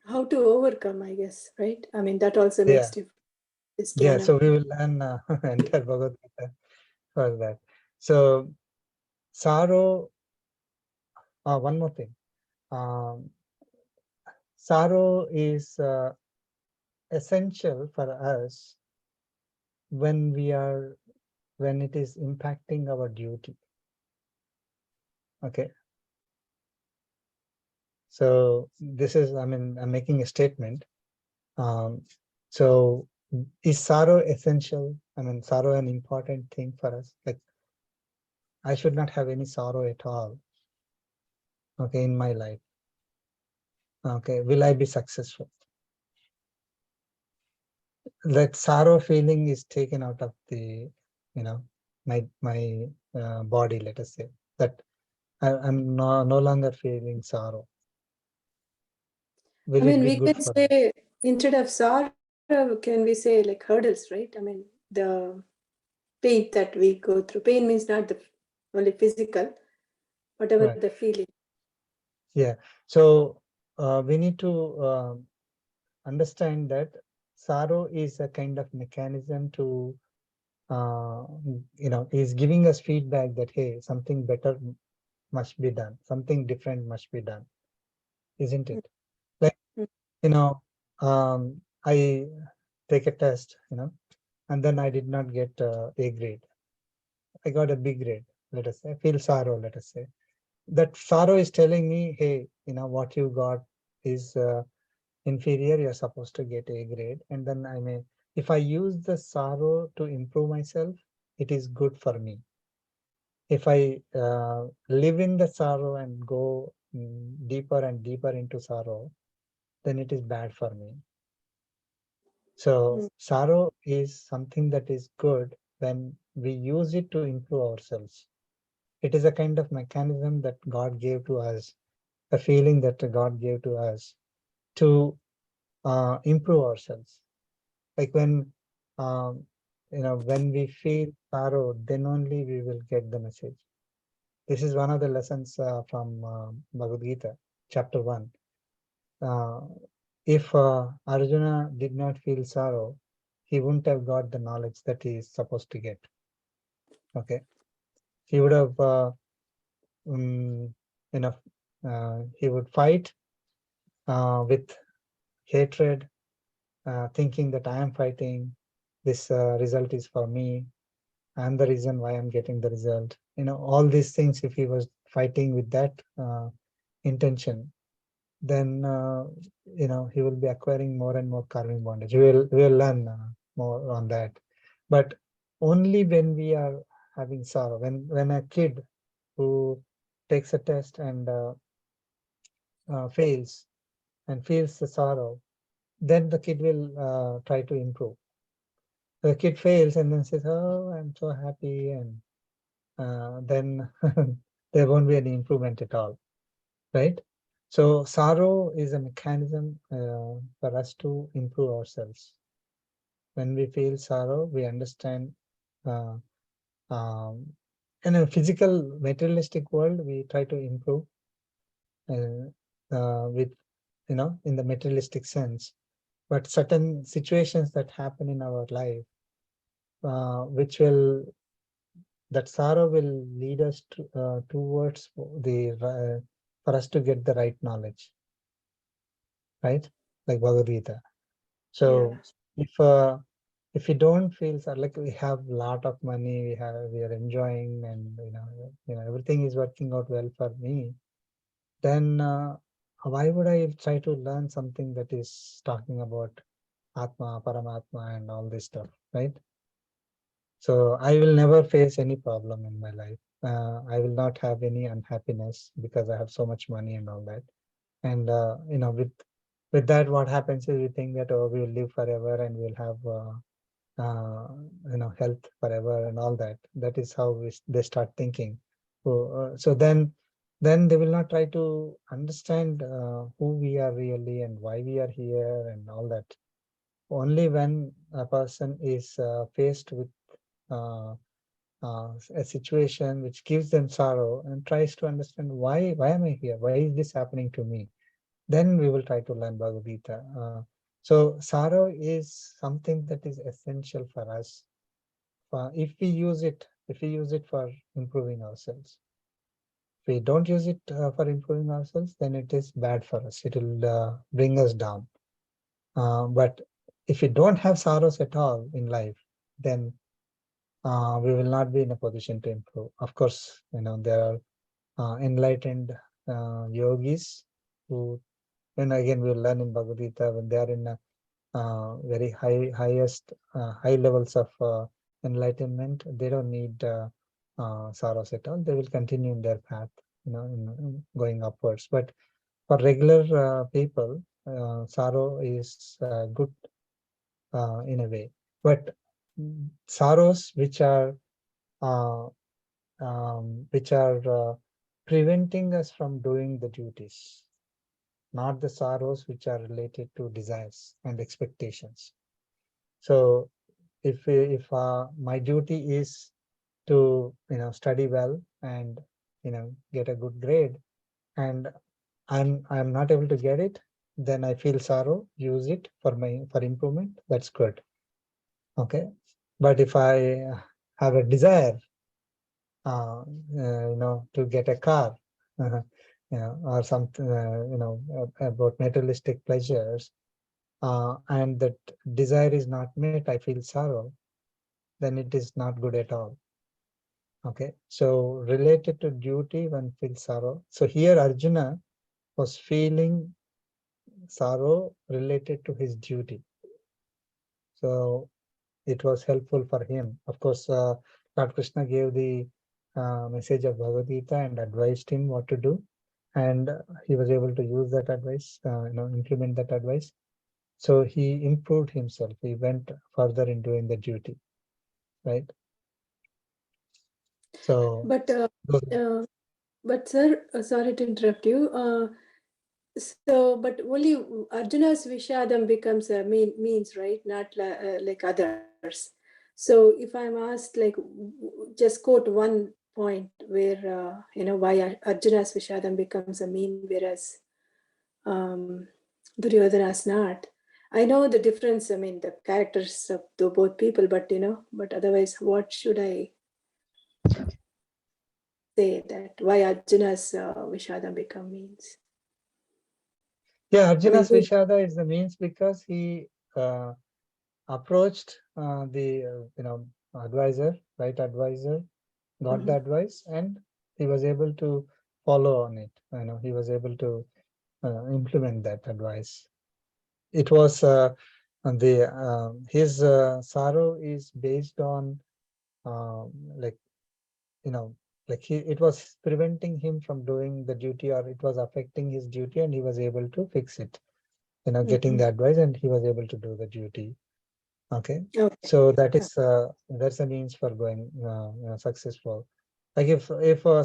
How to overcome, I guess, right? I mean, that also Yeah. makes difference. This Yeah, jnana. so we will learn entire Bhagavad Gita for that. So sorrow, one more thing. Sorrow is essential for us when it is impacting our duty. Okay. So this is, I'm making a statement. So is sorrow essential? Sorrow an important thing for us? Like, I should not have any sorrow at all. Okay, in my life. Okay, will I be successful? That sorrow feeling is taken out of the, my body. Let us say that I'm no longer feeling sorrow. I Will it mean, be we good can for me? say, instead of sorrow, can we say like hurdles, right? I mean, the pain that we go through. Pain means not the only physical, whatever Right. the feeling. Yeah. So we need to understand that sorrow is a kind of mechanism to, is giving us feedback that, hey, something better must be done, something different must be done, isn't it? Like, I take a test, and then I did not get A grade. I got a B grade, let us say. I feel sorrow, let us say. That sorrow is telling me, hey, what you got is inferior, you're supposed to get A grade. And then if I use the sorrow to improve myself, it is good for me. If I live in the sorrow and go deeper and deeper into sorrow, then it is bad for me. So sorrow is something that is good when we use it to improve ourselves. It is a kind of mechanism that God gave to us, a feeling that God gave to us to improve ourselves. Like when, when we feel sorrow, then only we will get the message. This is one of the lessons from Bhagavad Gita, chapter 1. If Arjuna did not feel sorrow, he wouldn't have got the knowledge that he is supposed to get. Okay, he would have, he would fight with hatred, thinking that I am fighting. This result is for me. I am the reason why I'm getting the result. All these things. If he was fighting with that intention, then he will be acquiring more and more karmic bondage. We will learn more on that, but only when we are having sorrow. When a kid who takes a test and fails and feels the sorrow, then the kid will try to improve. The kid fails and then says, "Oh, I'm so happy," and then there won't be any improvement at all, right? So sorrow is a mechanism for us to improve ourselves. When we feel sorrow, we understand. Uh, in a physical, materialistic world, we try to improve with, in the materialistic sense. But certain situations that happen in our life, that sorrow will lead us towards for us to get the right knowledge, right? Like Bhagavad Gita. So if we don't feel like we have a lot of money, we are enjoying, and everything is working out well for me, then why would I try to learn something that is talking about Atma, Paramatma, and all this stuff, right? So I will never face any problem in my life. I will not have any unhappiness because I have so much money and all that. And with that, what happens is we think that, oh, we will live forever and we'll have health forever and all that. That is how they start thinking. So then they will not try to understand who we are really and why we are here and all that. Only when a person is faced with uh, a situation which gives them sorrow and tries to understand why am I here? Why is this happening to me? Then we will try to learn Bhagavad Gita. So sorrow is something that is essential for us. If we use it for improving ourselves. If we don't use it for improving ourselves, then it is bad for us. It will bring us down. But if we don't have sorrows at all in life, then we will not be in a position to improve. Of course, there are enlightened yogis who, and again we'll learn in Bhagavad Gita, when they are in a very high levels of enlightenment, they don't need sorrows at all. They will continue in their path, going upwards. But for regular people, sorrow is good in a way. But sorrows uh, which are preventing us from doing the duties, not the sorrows which are related to desires and expectations. So if my duty is to study well and get a good grade, and I'm not able to get it, then I feel sorrow, use it for improvement. That's good. Okay. But if I have a desire to get a car, or something, about materialistic pleasures, and that desire is not met, I feel sorrow, then it is not good at all. Okay, so related to duty, one feels sorrow. So here Arjuna was feeling sorrow related to his duty. So it was helpful for him. Of course, Lord Krishna gave the message of Bhagavad Gita and advised him what to do. And he was able to use that advice, implement that advice. So he improved himself. He went further in doing the duty, right? So, But sir, sorry to interrupt you. But only Arjuna's Vishadam becomes a means, right? Not like others. So if I'm asked, like, just quote one point where, why Arjuna's Vishadam becomes a mean, whereas Duryodhana's not. I know the difference, I mean, the characters of both people, but otherwise, what should I say that why Arjuna's Vishadam become means? yeah, I mean, Arjuna's Vishada is the means because he approached the advisor, right advisor, got the advice, and he was able to follow on it. He was able to implement that advice. It was his sorrow is based on like it was preventing him from doing the duty, or it was affecting his duty, and he was able to fix it. Getting the advice, and he was able to do the duty. Okay, Okay. so that's a means for going successful. Like if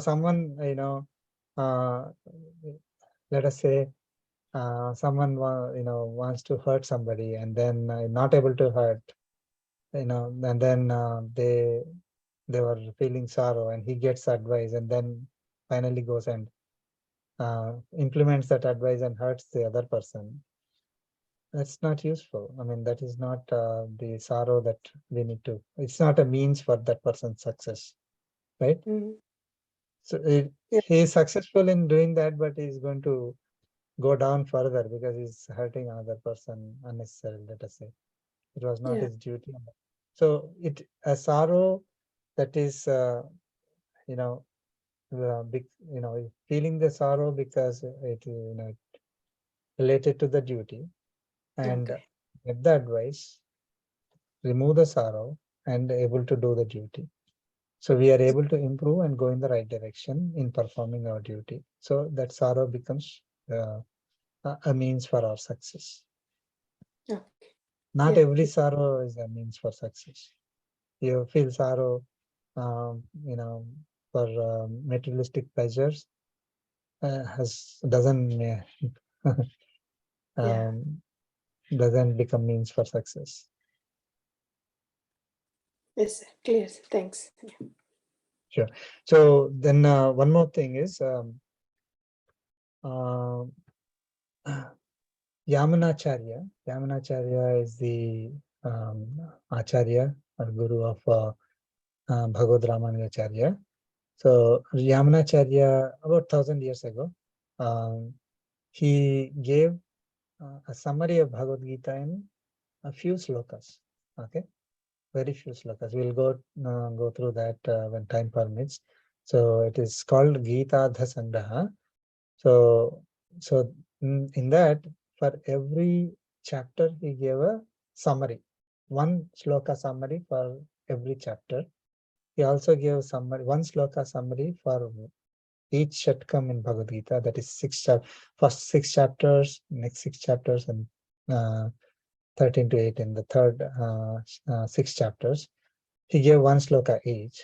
someone uh, let us say someone wants to hurt somebody, and then not able to hurt, and then they were feeling sorrow, and he gets advice, and then finally goes and implements that advice and hurts the other person. That's not useful. I mean, that is not the sorrow that we need to. It's not a means for that person's success, right? So he is successful in doing that, but he's going to go down further because he's hurting another person unnecessarily. Let us say it was not his duty. So a sorrow that is big, feeling the sorrow because it related to the duty and Okay. get the advice, remove the sorrow, and able to do the duty. So we are able to improve and go in the right direction in performing our duty. So that sorrow becomes a means for our success. Okay. Not Yeah. every sorrow is a means for success. You feel sorrow, for materialistic pleasures, Yeah. doesn't become means for success. Yes, clear. Thanks. Sure. So then one more thing is Yamunacharya. Yamunacharya is the Acharya or Guru of Bhagavad Ramanujadasa. So Yamunacharya, about 1,000 years ago, he gave a summary of Bhagavad Gita in a few slokas. Okay, very few slokas. We'll go through that when time permits. So it is called Gita Sangraha. So in that, for every chapter, he gave a summary, one sloka summary for every chapter. He also gave summary, one sloka summary for each shatkam in Bhagavad Gita. That is first 6 chapters, next 6 chapters, and 13 to 18, the third 6 chapters. He gave one sloka each.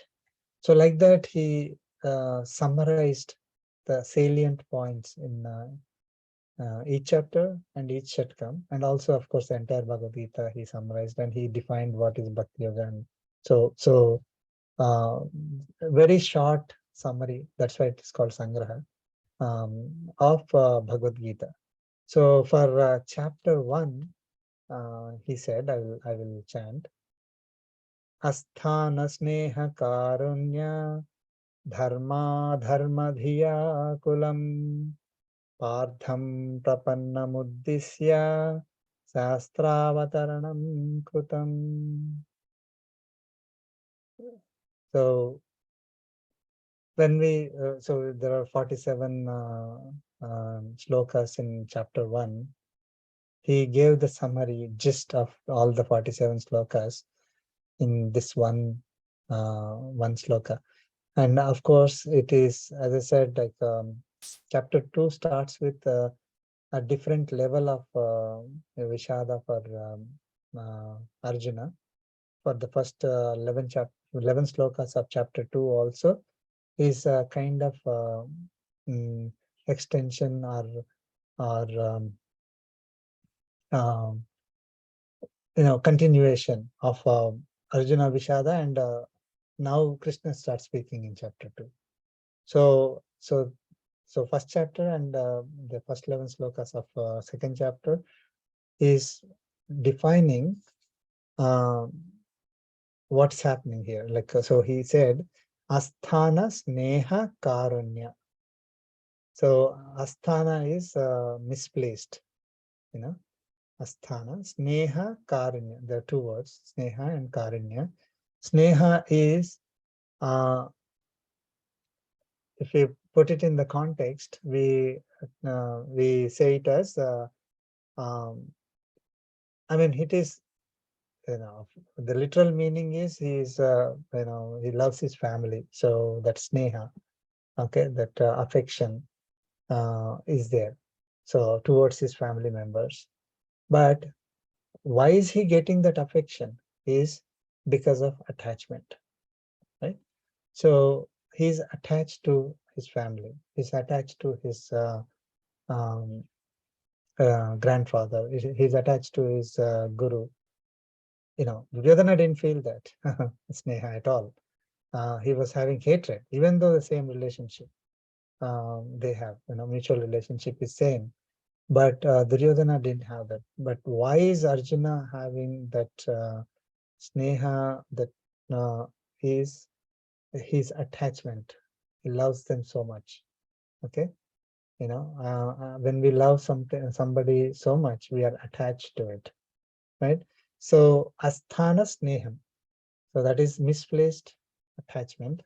So like that, he summarized the salient points in each chapter and each shatkam, and also, of course, the entire Bhagavad Gita he summarized, and he defined what is Bhakti Yoga. And so very short summary. That's why it is called Sangraha of Bhagavad Gita. So for chapter 1, he said, I will chant. Asthana sneha karunya dharma dharma dhiya kulam Partham prapannamuddisya sastravatarana krutam. So when so there are 47 slokas in chapter 1. He gave the summary gist of all the 47 slokas in this one sloka. And of course, it is, as I said, like chapter 2 starts with a different level of Vishada for Arjuna. For the first 11 slokas of chapter 2 also is a kind of extension or continuation of Arjuna Vishada, and now Krishna starts speaking in chapter 2. So first chapter and the first 11 slokas of second chapter is defining what's happening here. Like so, he said, Asthana Sneha Karunya. So Asthana is misplaced, Asthana, Sneha, Karunya. There are 2 words, Sneha and Karunya. Sneha is, if we put it in the context, we say it as, it is, the literal meaning is he is, he loves his family. So that's Sneha, okay, that affection is there. So towards his family members. But why is he getting that affection? Is because of attachment, right? So he's attached to his family. He's attached to his grandfather. He's attached to his guru. Duryodhana didn't feel that sneha at all. He was having hatred, even though the same relationship they have. Mutual relationship is same. But Duryodhana didn't have that. But why is Arjuna having that sneha, that is his attachment? He loves them so much. Okay, when we love somebody so much, we are attached to it, right? So asthana sneham, so that is misplaced attachment,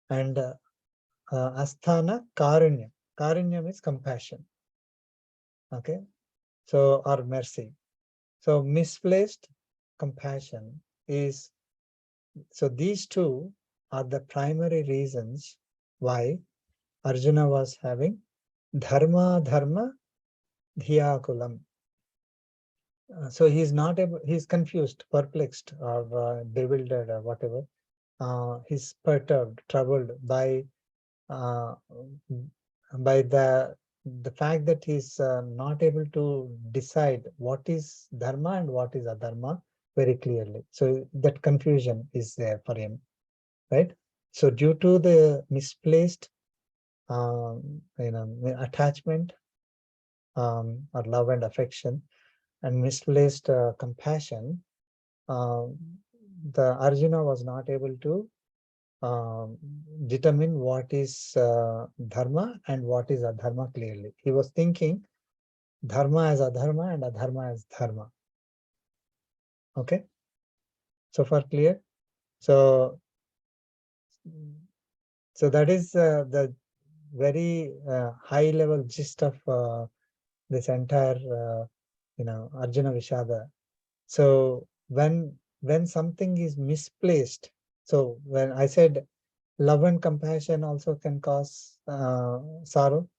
and asthana karunya. Karunya means compassion. Okay, So, or mercy. So misplaced compassion is, so these two are the primary reasons why Arjuna was having dharma dhiyakulam. So he's not able, he's confused, perplexed, or bewildered, or whatever. He's perturbed, troubled uh, by the fact that he's not able to decide what is dharma and what is adharma very clearly. So that confusion is there for him, right? So due to the misplaced attachment, or love and affection, and misplaced compassion, the Arjuna was not able to determine what is dharma and what is adharma clearly. He was thinking dharma as adharma and adharma as dharma. Okay, so far clear? So that is the very high level gist of this entire Arjuna Vishada. So when something is misplaced, so when I said love and compassion also can cause sorrow,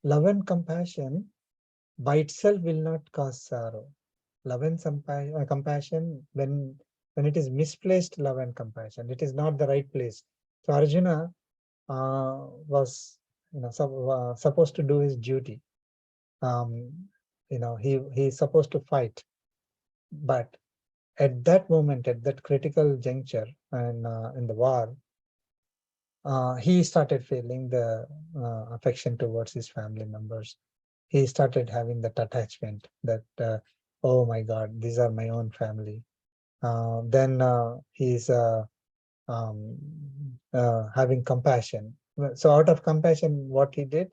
love and compassion by itself will not cause sorrow. Love and compassion, when it is misplaced love and compassion, it is not the right place. So Arjuna was supposed to do his duty. He is supposed to fight, but at that moment, at that critical juncture, and in the war, he started feeling the affection towards his family members. He started having that attachment that, oh my God, these are my own family. Then he's um, having compassion. So out of compassion, what he did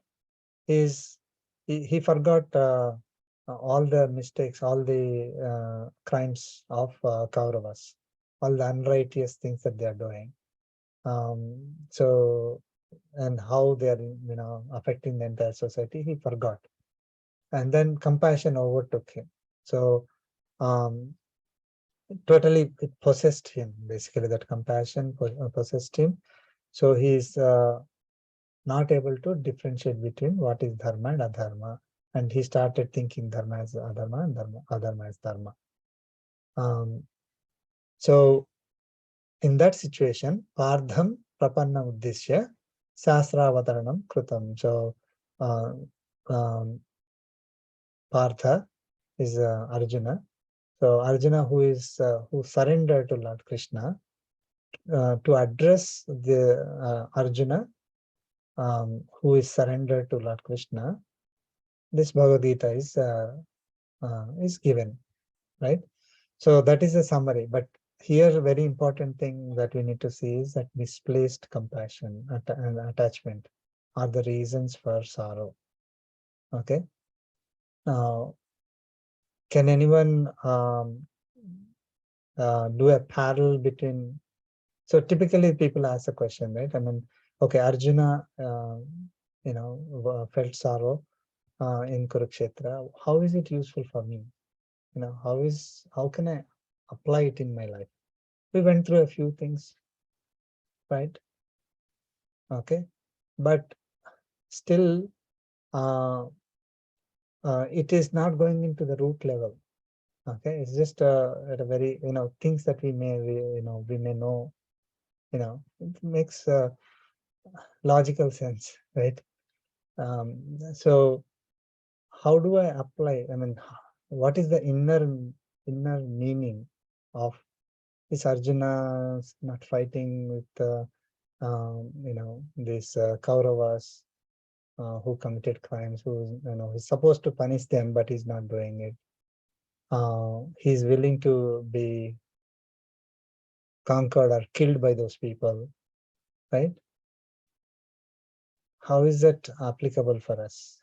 is he forgot all the mistakes, all the crimes of Kauravas, all the unrighteous things that they are doing. So, and how they are, affecting the entire society, he forgot. And then compassion overtook him. So, totally it possessed him, basically that compassion possessed him. So he's not able to differentiate between what is dharma and adharma. And he started thinking dharma as adharma and adharma as dharma. So in that situation, Pardham Prapanna Uddishya Sasravataranam Krutam. So Partha is Arjuna. So Arjuna, who surrendered to Lord Krishna, to address the Arjuna, who is surrendered to Lord Krishna, this Bhagavad Gita is given, right? So that is a summary. But here, very important thing that we need to see is that misplaced compassion and attachment are the reasons for sorrow. Okay. Now, can anyone do a parallel between? So typically, people ask a question, right? I mean, okay, Arjuna, felt sorrow in Kurukshetra. How is it useful for me? How can I apply it in my life? We went through a few things, right? Okay, but still, it is not going into the root level. Okay, it's just at a very things that we may know. It makes logical sense, right? So how do I apply? I mean, what is the inner meaning of this Arjuna not fighting with these Kauravas who committed crimes, who he's supposed to punish them, but he's not doing it. He's willing to be conquered or killed by those people, right? How is that applicable for us?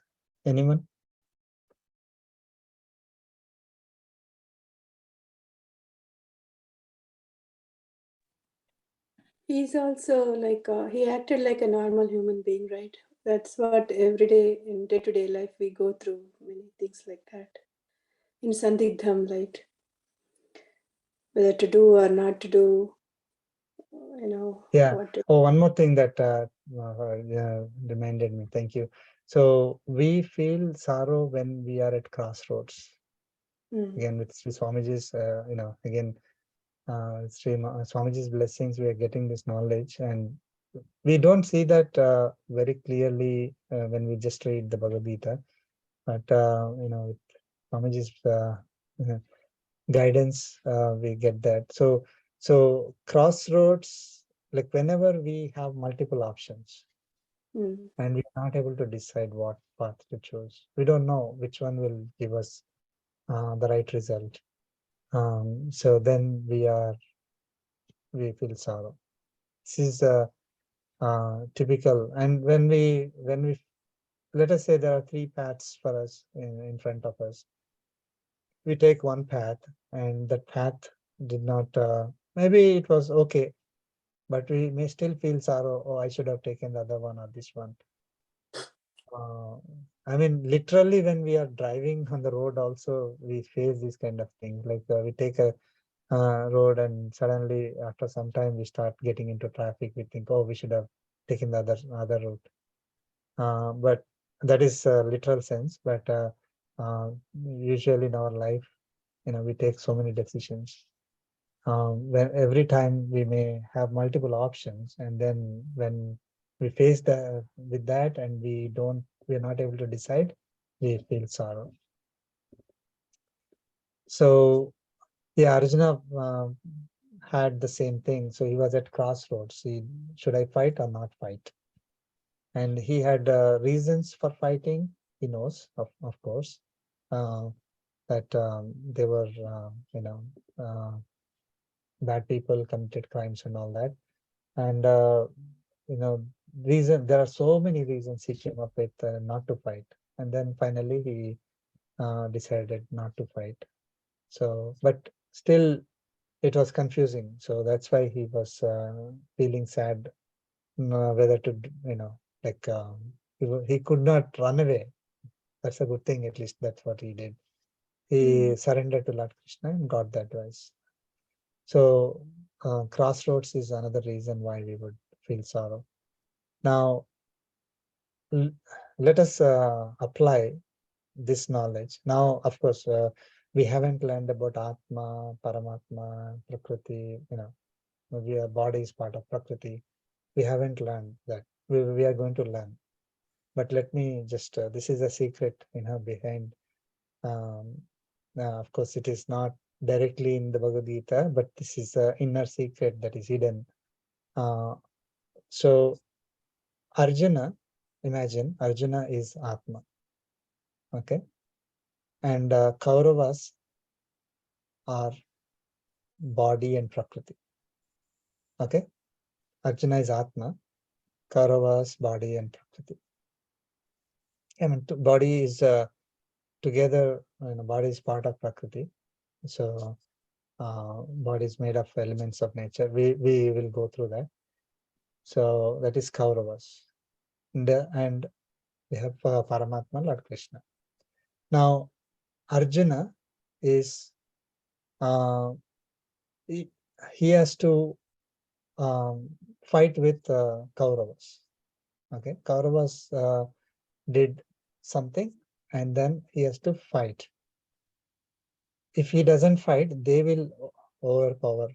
Anyone? He's also like he acted like a normal human being, right? That's what every day in day-to-day life we go through many things like that. In Sandhigdham, like whether to do or not to do, Yeah. what to. Oh, one more thing that reminded me. Thank you. So we feel sorrow when we are at crossroads. Again, with Sri Swamiji's, again, Swamiji's blessings, we are getting this knowledge, and we don't see that very clearly when we just read the Bhagavad Gita. But with Swamiji's guidance, we get that. So crossroads, like whenever we have multiple options and we're not able to decide what path to choose, we don't know which one will give us the right result. So then we feel sorrow. This is typical. And when we let us say there are three paths for us in front of us, we take one path, and that path did not, maybe it was okay, but we may still feel sorrow. Oh, I should have taken the other one or this one. I mean, literally, when we are driving on the road, also we face these kind of things. Like we take a road, and suddenly, after some time, we start getting into traffic. We think, oh, we should have taken the other route. But that is a literal sense. But usually in our life, we take so many decisions. When every time we may have multiple options, and then when we face with that, and we're not able to decide, we feel sorrow. So yeah, Arjuna had the same thing. So he was at crossroads. Should I fight or not fight? And he had reasons for fighting. He knows, of course, that they were, bad people, committed crimes and all that. And there are so many reasons he came up with not to fight. And then finally he decided not to fight. So, but still it was confusing. So that's why he was feeling sad whether to, like he could not run away. That's a good thing. At least that's what he did. He surrendered to Lord Krishna and got that advice. So crossroads is another reason why we would feel sorrow. Now, let us apply this knowledge. Now, of course, we haven't learned about Atma, Paramatma, Prakriti. Our body is part of Prakriti. We haven't learned that. We are going to learn. But let me just, this is a secret, behind. Of course, it is not directly in the Bhagavad Gita, but this is an inner secret that is hidden. So Arjuna, imagine Arjuna is Atma. Okay. And Kauravas are body and Prakriti. Okay. Arjuna is Atma, Kauravas, body and Prakriti. I mean, body is together, body is part of Prakriti. So body is made of elements of nature. We will go through that. So that is Kauravas. And we have Paramatma, Lord Krishna. Now, Arjuna is, he has to fight with Kauravas. Okay, Kauravas did something, and then he has to fight. If he doesn't fight, they will overpower,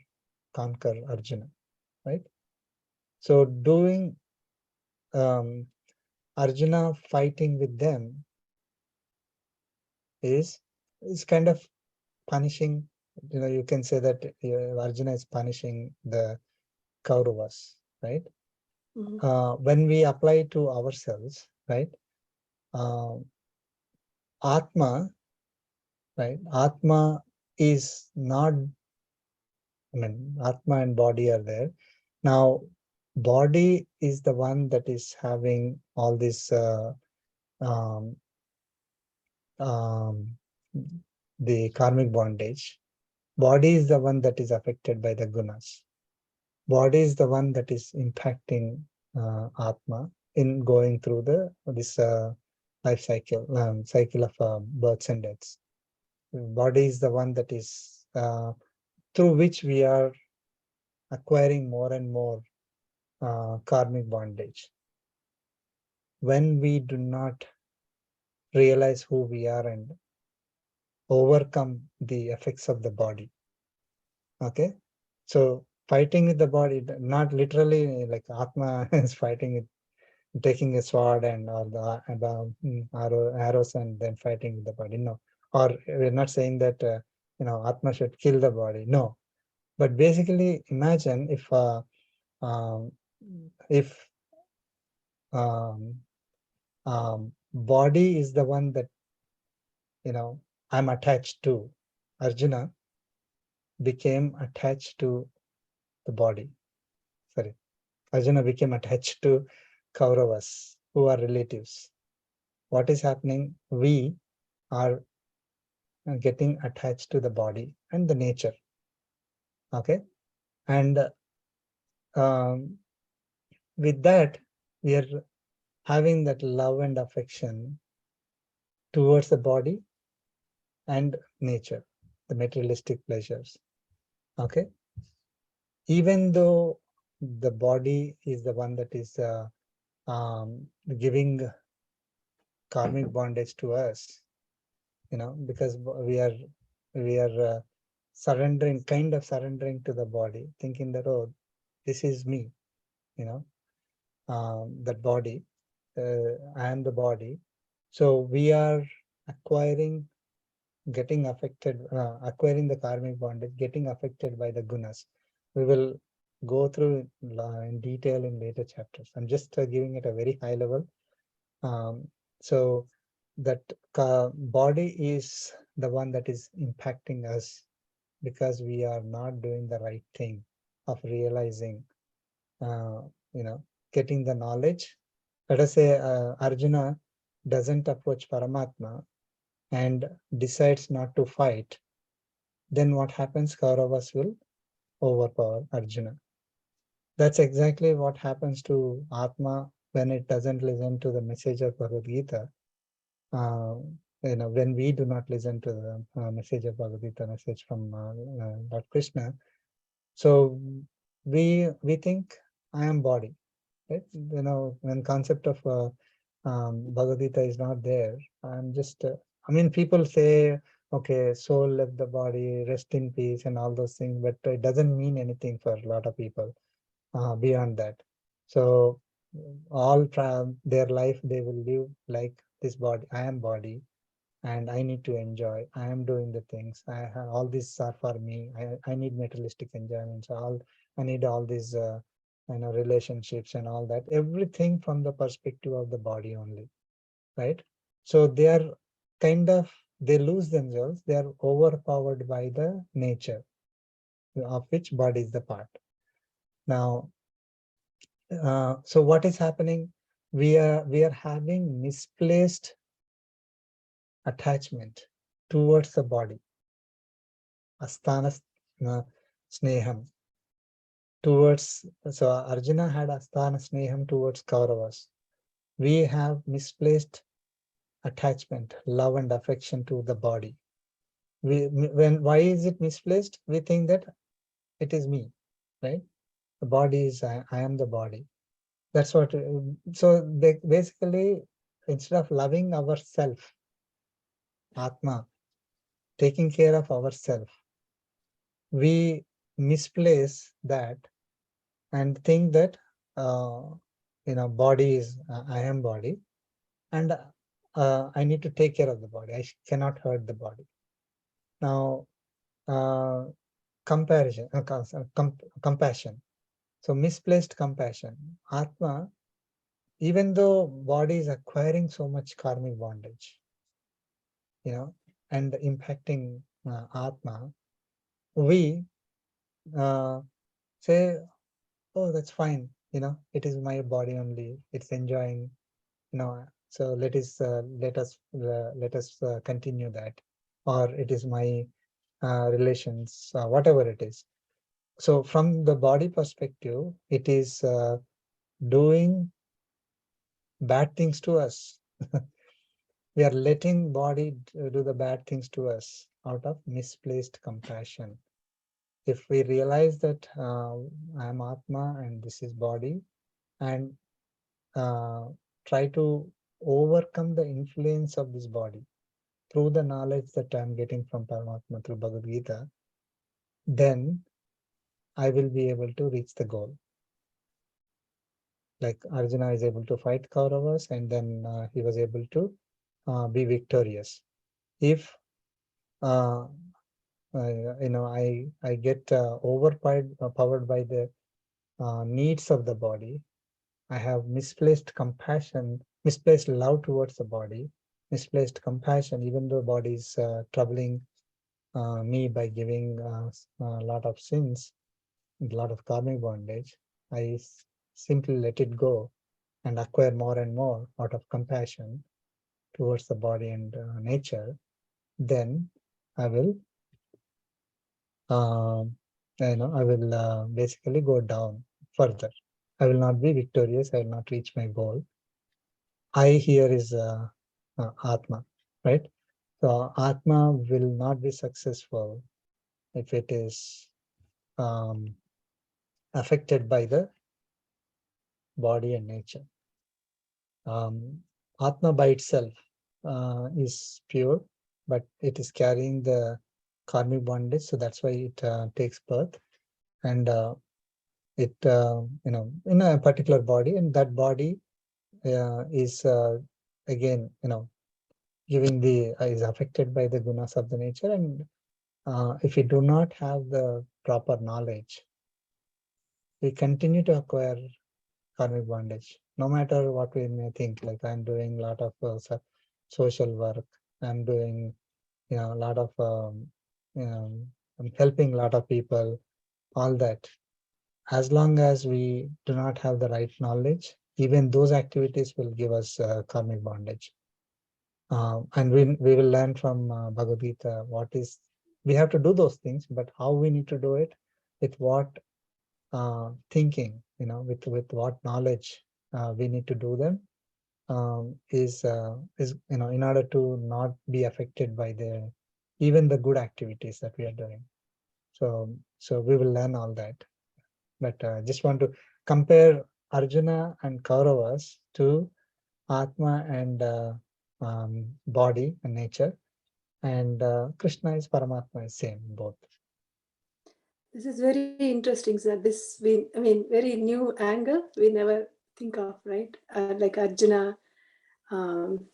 conquer Arjuna, right? So doing Arjuna fighting with them is kind of punishing. You can say that Arjuna is punishing the Kauravas, right? When we apply to ourselves, right? Atma, right? Atma is not, Atma and body are there. Now, body is the one that is having all this, the karmic bondage. Body is the one that is affected by the gunas. Body is the one that is impacting Atma in going through this life cycle, cycle of births and deaths. Body is the one that is through which we are acquiring more and more karmic bondage. When we do not realize who we are and overcome the effects of the body. Okay, so fighting with the body, not literally like Atma is fighting it, taking a sword and all the arrows and then fighting with the body. No, or we're not saying that Atma should kill the body. No, but basically imagine if um, um, body is the one that I'm attached to. Arjuna became attached to the body. Sorry, Arjuna became attached to Kauravas, who are relatives. What is happening? We are getting attached to the body and the nature. Okay, and with that, we are having that love and affection towards the body and nature, the materialistic pleasures. Okay, even though the body is the one that is giving karmic bondage to us, because we are surrendering, kind of surrendering to the body, thinking that, oh, this is me, that body, I am the body. So we are getting affected, acquiring the karmic bondage, getting affected by the gunas. We will go through in detail in later chapters. I'm just giving it a very high level. So that body is the one that is impacting us because we are not doing the right thing of realizing, getting the knowledge. Let us say Arjuna doesn't approach Paramatma and decides not to fight, then what happens? Kauravas will overpower Arjuna. That's exactly what happens to Atma when it doesn't listen to the message of Bhagavad Gita. When we do not listen to the message of Bhagavad Gita, message from Lord Krishna, so we think I am body, right? When concept of Bhagavad Gita is not there, I'm just. People say, okay, soul left the body, rest in peace, and all those things, but it doesn't mean anything for a lot of people beyond that. So all their life they will live like this body. I am body, and I need to enjoy. I am doing the things. I have all these are for me. I need materialistic enjoyments. I need all these relationships and all that. Everything from the perspective of the body only, right? So they are they lose themselves. They are overpowered by the nature, of which body is the part. Now, so what is happening? We are having misplaced attachment towards the body. Asthana sneham towards. So Arjuna had asthana sneham towards Kauravas. We have misplaced attachment, love and affection to the body. Why is it misplaced? We think that it is me, right? The body is I am the body. That's what. So basically, instead of loving ourself, Atma, taking care of ourself, we misplace that and think that body is I am body, and I need to take care of the body. I cannot hurt the body. Now, compassion. So misplaced compassion. Atma, even though body is acquiring so much karmic bondage, and impacting Atma, we say, oh, that's fine. It is my body only. It's enjoying. So let us continue that, or it is my relations, whatever it is. So from the body perspective, it is doing bad things to us. We are letting body do the bad things to us out of misplaced compassion. If we realize that I am Atma and this is body, and try to overcome the influence of this body through the knowledge that I am getting from Paramatma through Bhagavad Gita, then I will be able to reach the goal. Like Arjuna is able to fight Kauravas, and then he was able to be victorious. If I get powered by the needs of the body, I have misplaced compassion, misplaced love towards the body, misplaced compassion, even though body is troubling me by giving a lot of sins, a lot of karmic bondage. I simply let it go and acquire more and more out of compassion towards the body and nature. Then I will, basically go down further. I will not be victorious. I will not reach my goal. I here is Atma, right? So Atma will not be successful if it is affected by the body and nature. Atma by itself is pure, but it is carrying the karmic bondage, so that's why it takes birth, and it in a particular body, and that body is again giving the is affected by the gunas of the nature, and if we do not have the proper knowledge, we continue to acquire karmic bondage, no matter what we may think. Like I'm doing a lot of social work, I'm doing a lot of I'm helping a lot of people, all that. As long as we do not have the right knowledge, even those activities will give us karmic bondage. And we will learn from Bhagavad Gita what is, we have to do those things, but how we need to do it, with what thinking, with what knowledge we need to do them, is in order to not be affected by the even the good activities that we are doing. So we will learn all that, but just want to compare Arjuna and Kauravas to Atma and body and nature, and Krishna is Paramatma is same both. This is very interesting, sir. Very new angle we never think of, right? Like Arjuna,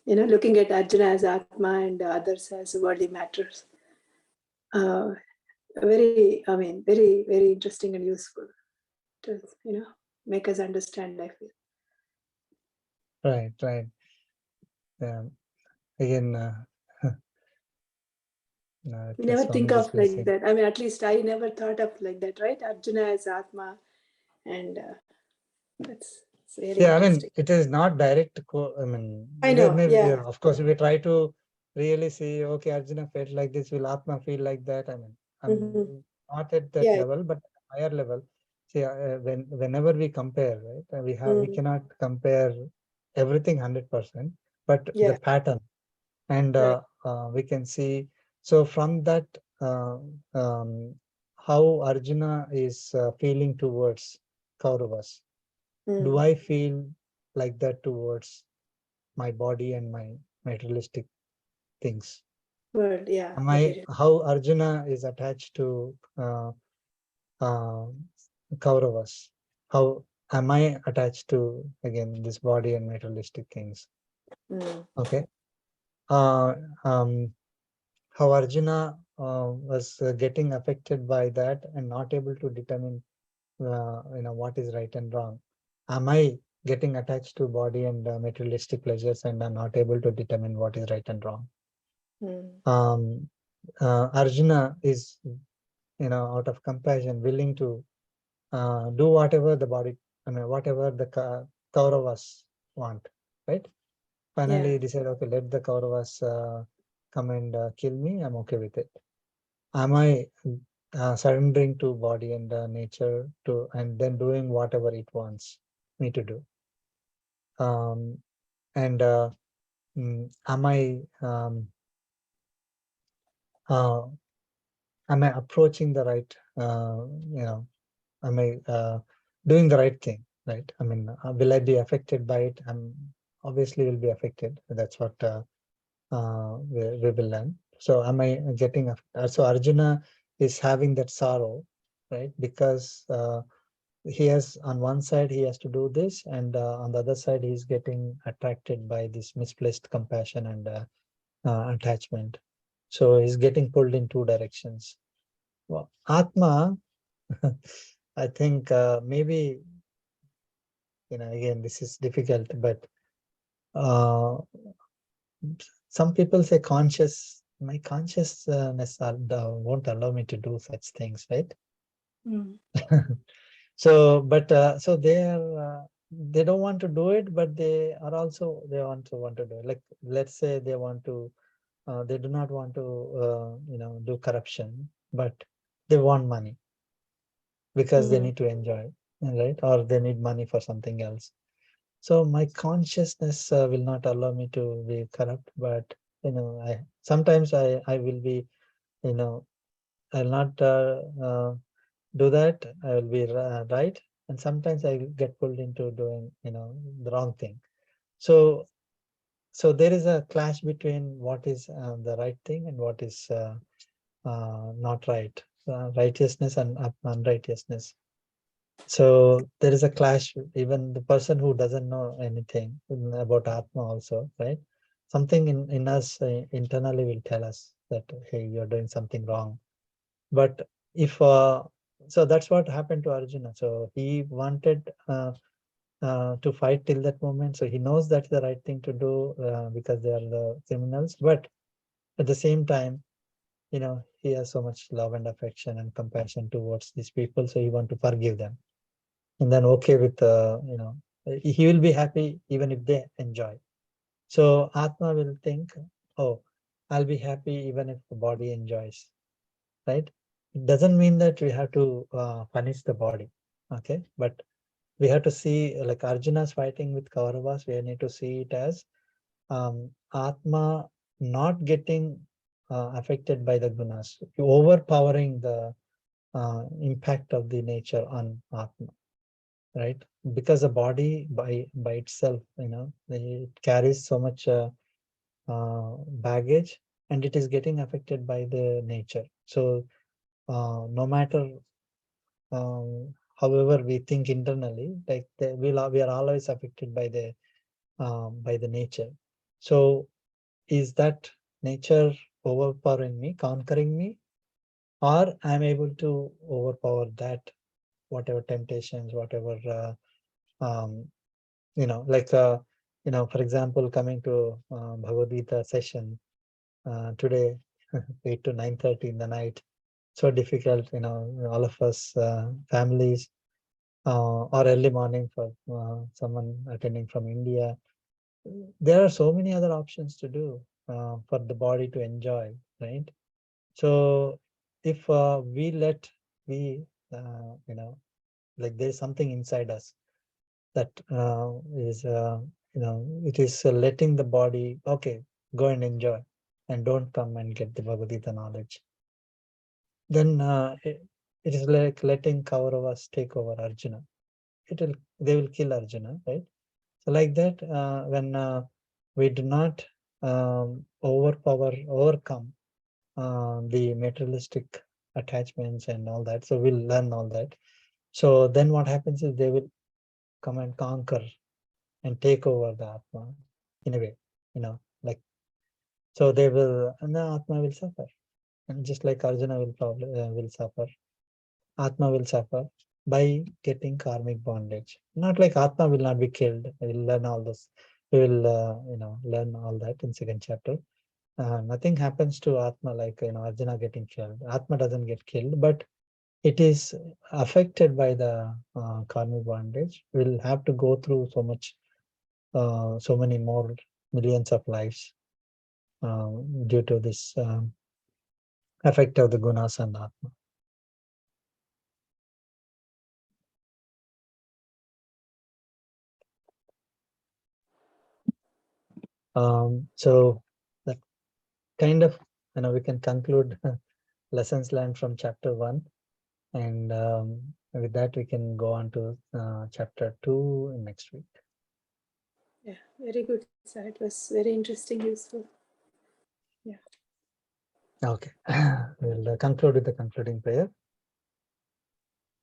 looking at Arjuna as Atma and others as worldly matters. Very, very interesting and useful to, make us understand, I feel. Right. Again, We never think Swamiji of like saying, that. At least I never thought of like that, right? Arjuna as Atma, and that's very interesting. it is not direct. I there know, may be, yeah. of course, we try to really see, okay, Arjuna felt like this, will Atma feel like that? Mhm. Not at that Yeah. level, but higher level. See, whenever we compare, right, we cannot compare everything 100%, but the Yeah. pattern, and Right. we can see. So from that, uh, um, how Arjuna is feeling towards Kauravas. Do I feel like that towards my body and my materialistic things? World, yeah. How Arjuna is attached to uh, Kauravas? How am I attached to, again, this body and materialistic things? Okay. Uh, um, how Arjuna was getting affected by that and not able to determine what is right and wrong. Am I getting attached to body and materialistic pleasures, and I'm not able to determine what is right and wrong? Arjuna is, out of compassion, willing to do whatever the body, whatever the Kauravas want, right? Finally, he decided, okay, let the Kauravas come and kill me. I'm okay with it. Am I surrendering to body and nature and then doing whatever it wants me to do? and am I approaching the right, am I doing the right thing, right? I mean, will I be affected by it? I'm obviously will be affected. That's what we will learn. So am I getting, so Arjuna is having that sorrow, right? Because he has, on one side, he has to do this, and on the other side, he's getting attracted by this misplaced compassion and attachment. So he's getting pulled in two directions. Well, Atma, I think maybe, again, this is difficult, but some people say my consciousness won't allow me to do such things, right? Mm. So, but so they don't want to do it, but they want to do it. Like, let's say they want to, they do not want to, do corruption, but they want money because they need to enjoy, right? Or they need money for something else. So my consciousness will not allow me to be corrupt, but sometimes I will be, I'll not do that. I will be right, and sometimes I get pulled into doing, the wrong thing. So there is a clash between what is the right thing and what is not right, righteousness and unrighteousness. So there is a clash. Even the person who doesn't know anything about Atma also, right? Something in us internally will tell us that, hey, you're doing something wrong. But if, so that's what happened to Arjuna. So he wanted to fight till that moment. So he knows that's the right thing to do because they are the criminals. But at the same time, he has so much love and affection and compassion towards these people. So he wants to forgive them. And then okay with, he will be happy even if they enjoy. So Atma will think, oh, I'll be happy even if the body enjoys, right? It doesn't mean that we have to punish the body, okay? But we have to see, like Arjuna's fighting with Kauravas, we need to see it as Atma not getting affected by the gunas, overpowering the impact of the nature on Atma, right? Because the body by itself, it carries so much baggage, and it is getting affected by the nature. So no matter however we think internally, like we are always affected by the nature. So is that nature overpowering me, conquering me, or I'm able to overpower that, whatever temptations, whatever like for example, coming to Bhagavad Gita session today, 8 to 9:30 in the night, so difficult, all of us, families, or early morning for someone attending from India. There are so many other options to do for the body to enjoy, right? So if we, like there's something inside us that is, it is letting the body, okay, go and enjoy, and don't come and get the Bhagavad Gita knowledge. Then it is like letting Kauravas take over Arjuna. They will kill Arjuna, right? So like that, when we do not overcome the materialistic attachments and all that, so we'll learn all that. So then what happens is they will come and conquer and take over the Atma in a way, like, so they will, and the Atma will suffer. And just like Arjuna will probably will suffer, Atma will suffer by getting karmic bondage. Not like Atma will not be killed. We'll learn all this. We will, learn all that in second chapter. Nothing happens to Atma like, Arjuna getting killed. Atma doesn't get killed, but it is affected by the karmic bondage. We'll have to go through so much, so many more millions of lives due to this effect of the gunas and Atma. So that kind of, we can conclude lessons learned from chapter 1. And with that, we can go on to chapter 2 next week. Yeah, very good. So it was very interesting, useful. Okay, we'll conclude with the concluding prayer.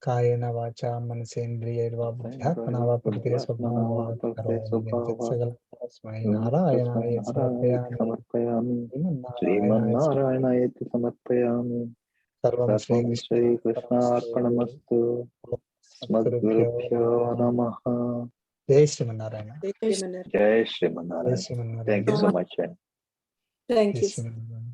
Kayena vacha manasendriyarva buddhya pranava purite swabhava karomi yajat sagala tasmai narayana samarpayami Srimanarayana samarpayami. sarvam Sarvam Shri Krishna Arpanamastu. Smadgurubhyo Namaha. Jai Srimanarayana. Jai Srimanarayana. Jai Jai Srimanarayana. Srimanarayana. Thank you so much. Thank Jai you. Srimanarayana.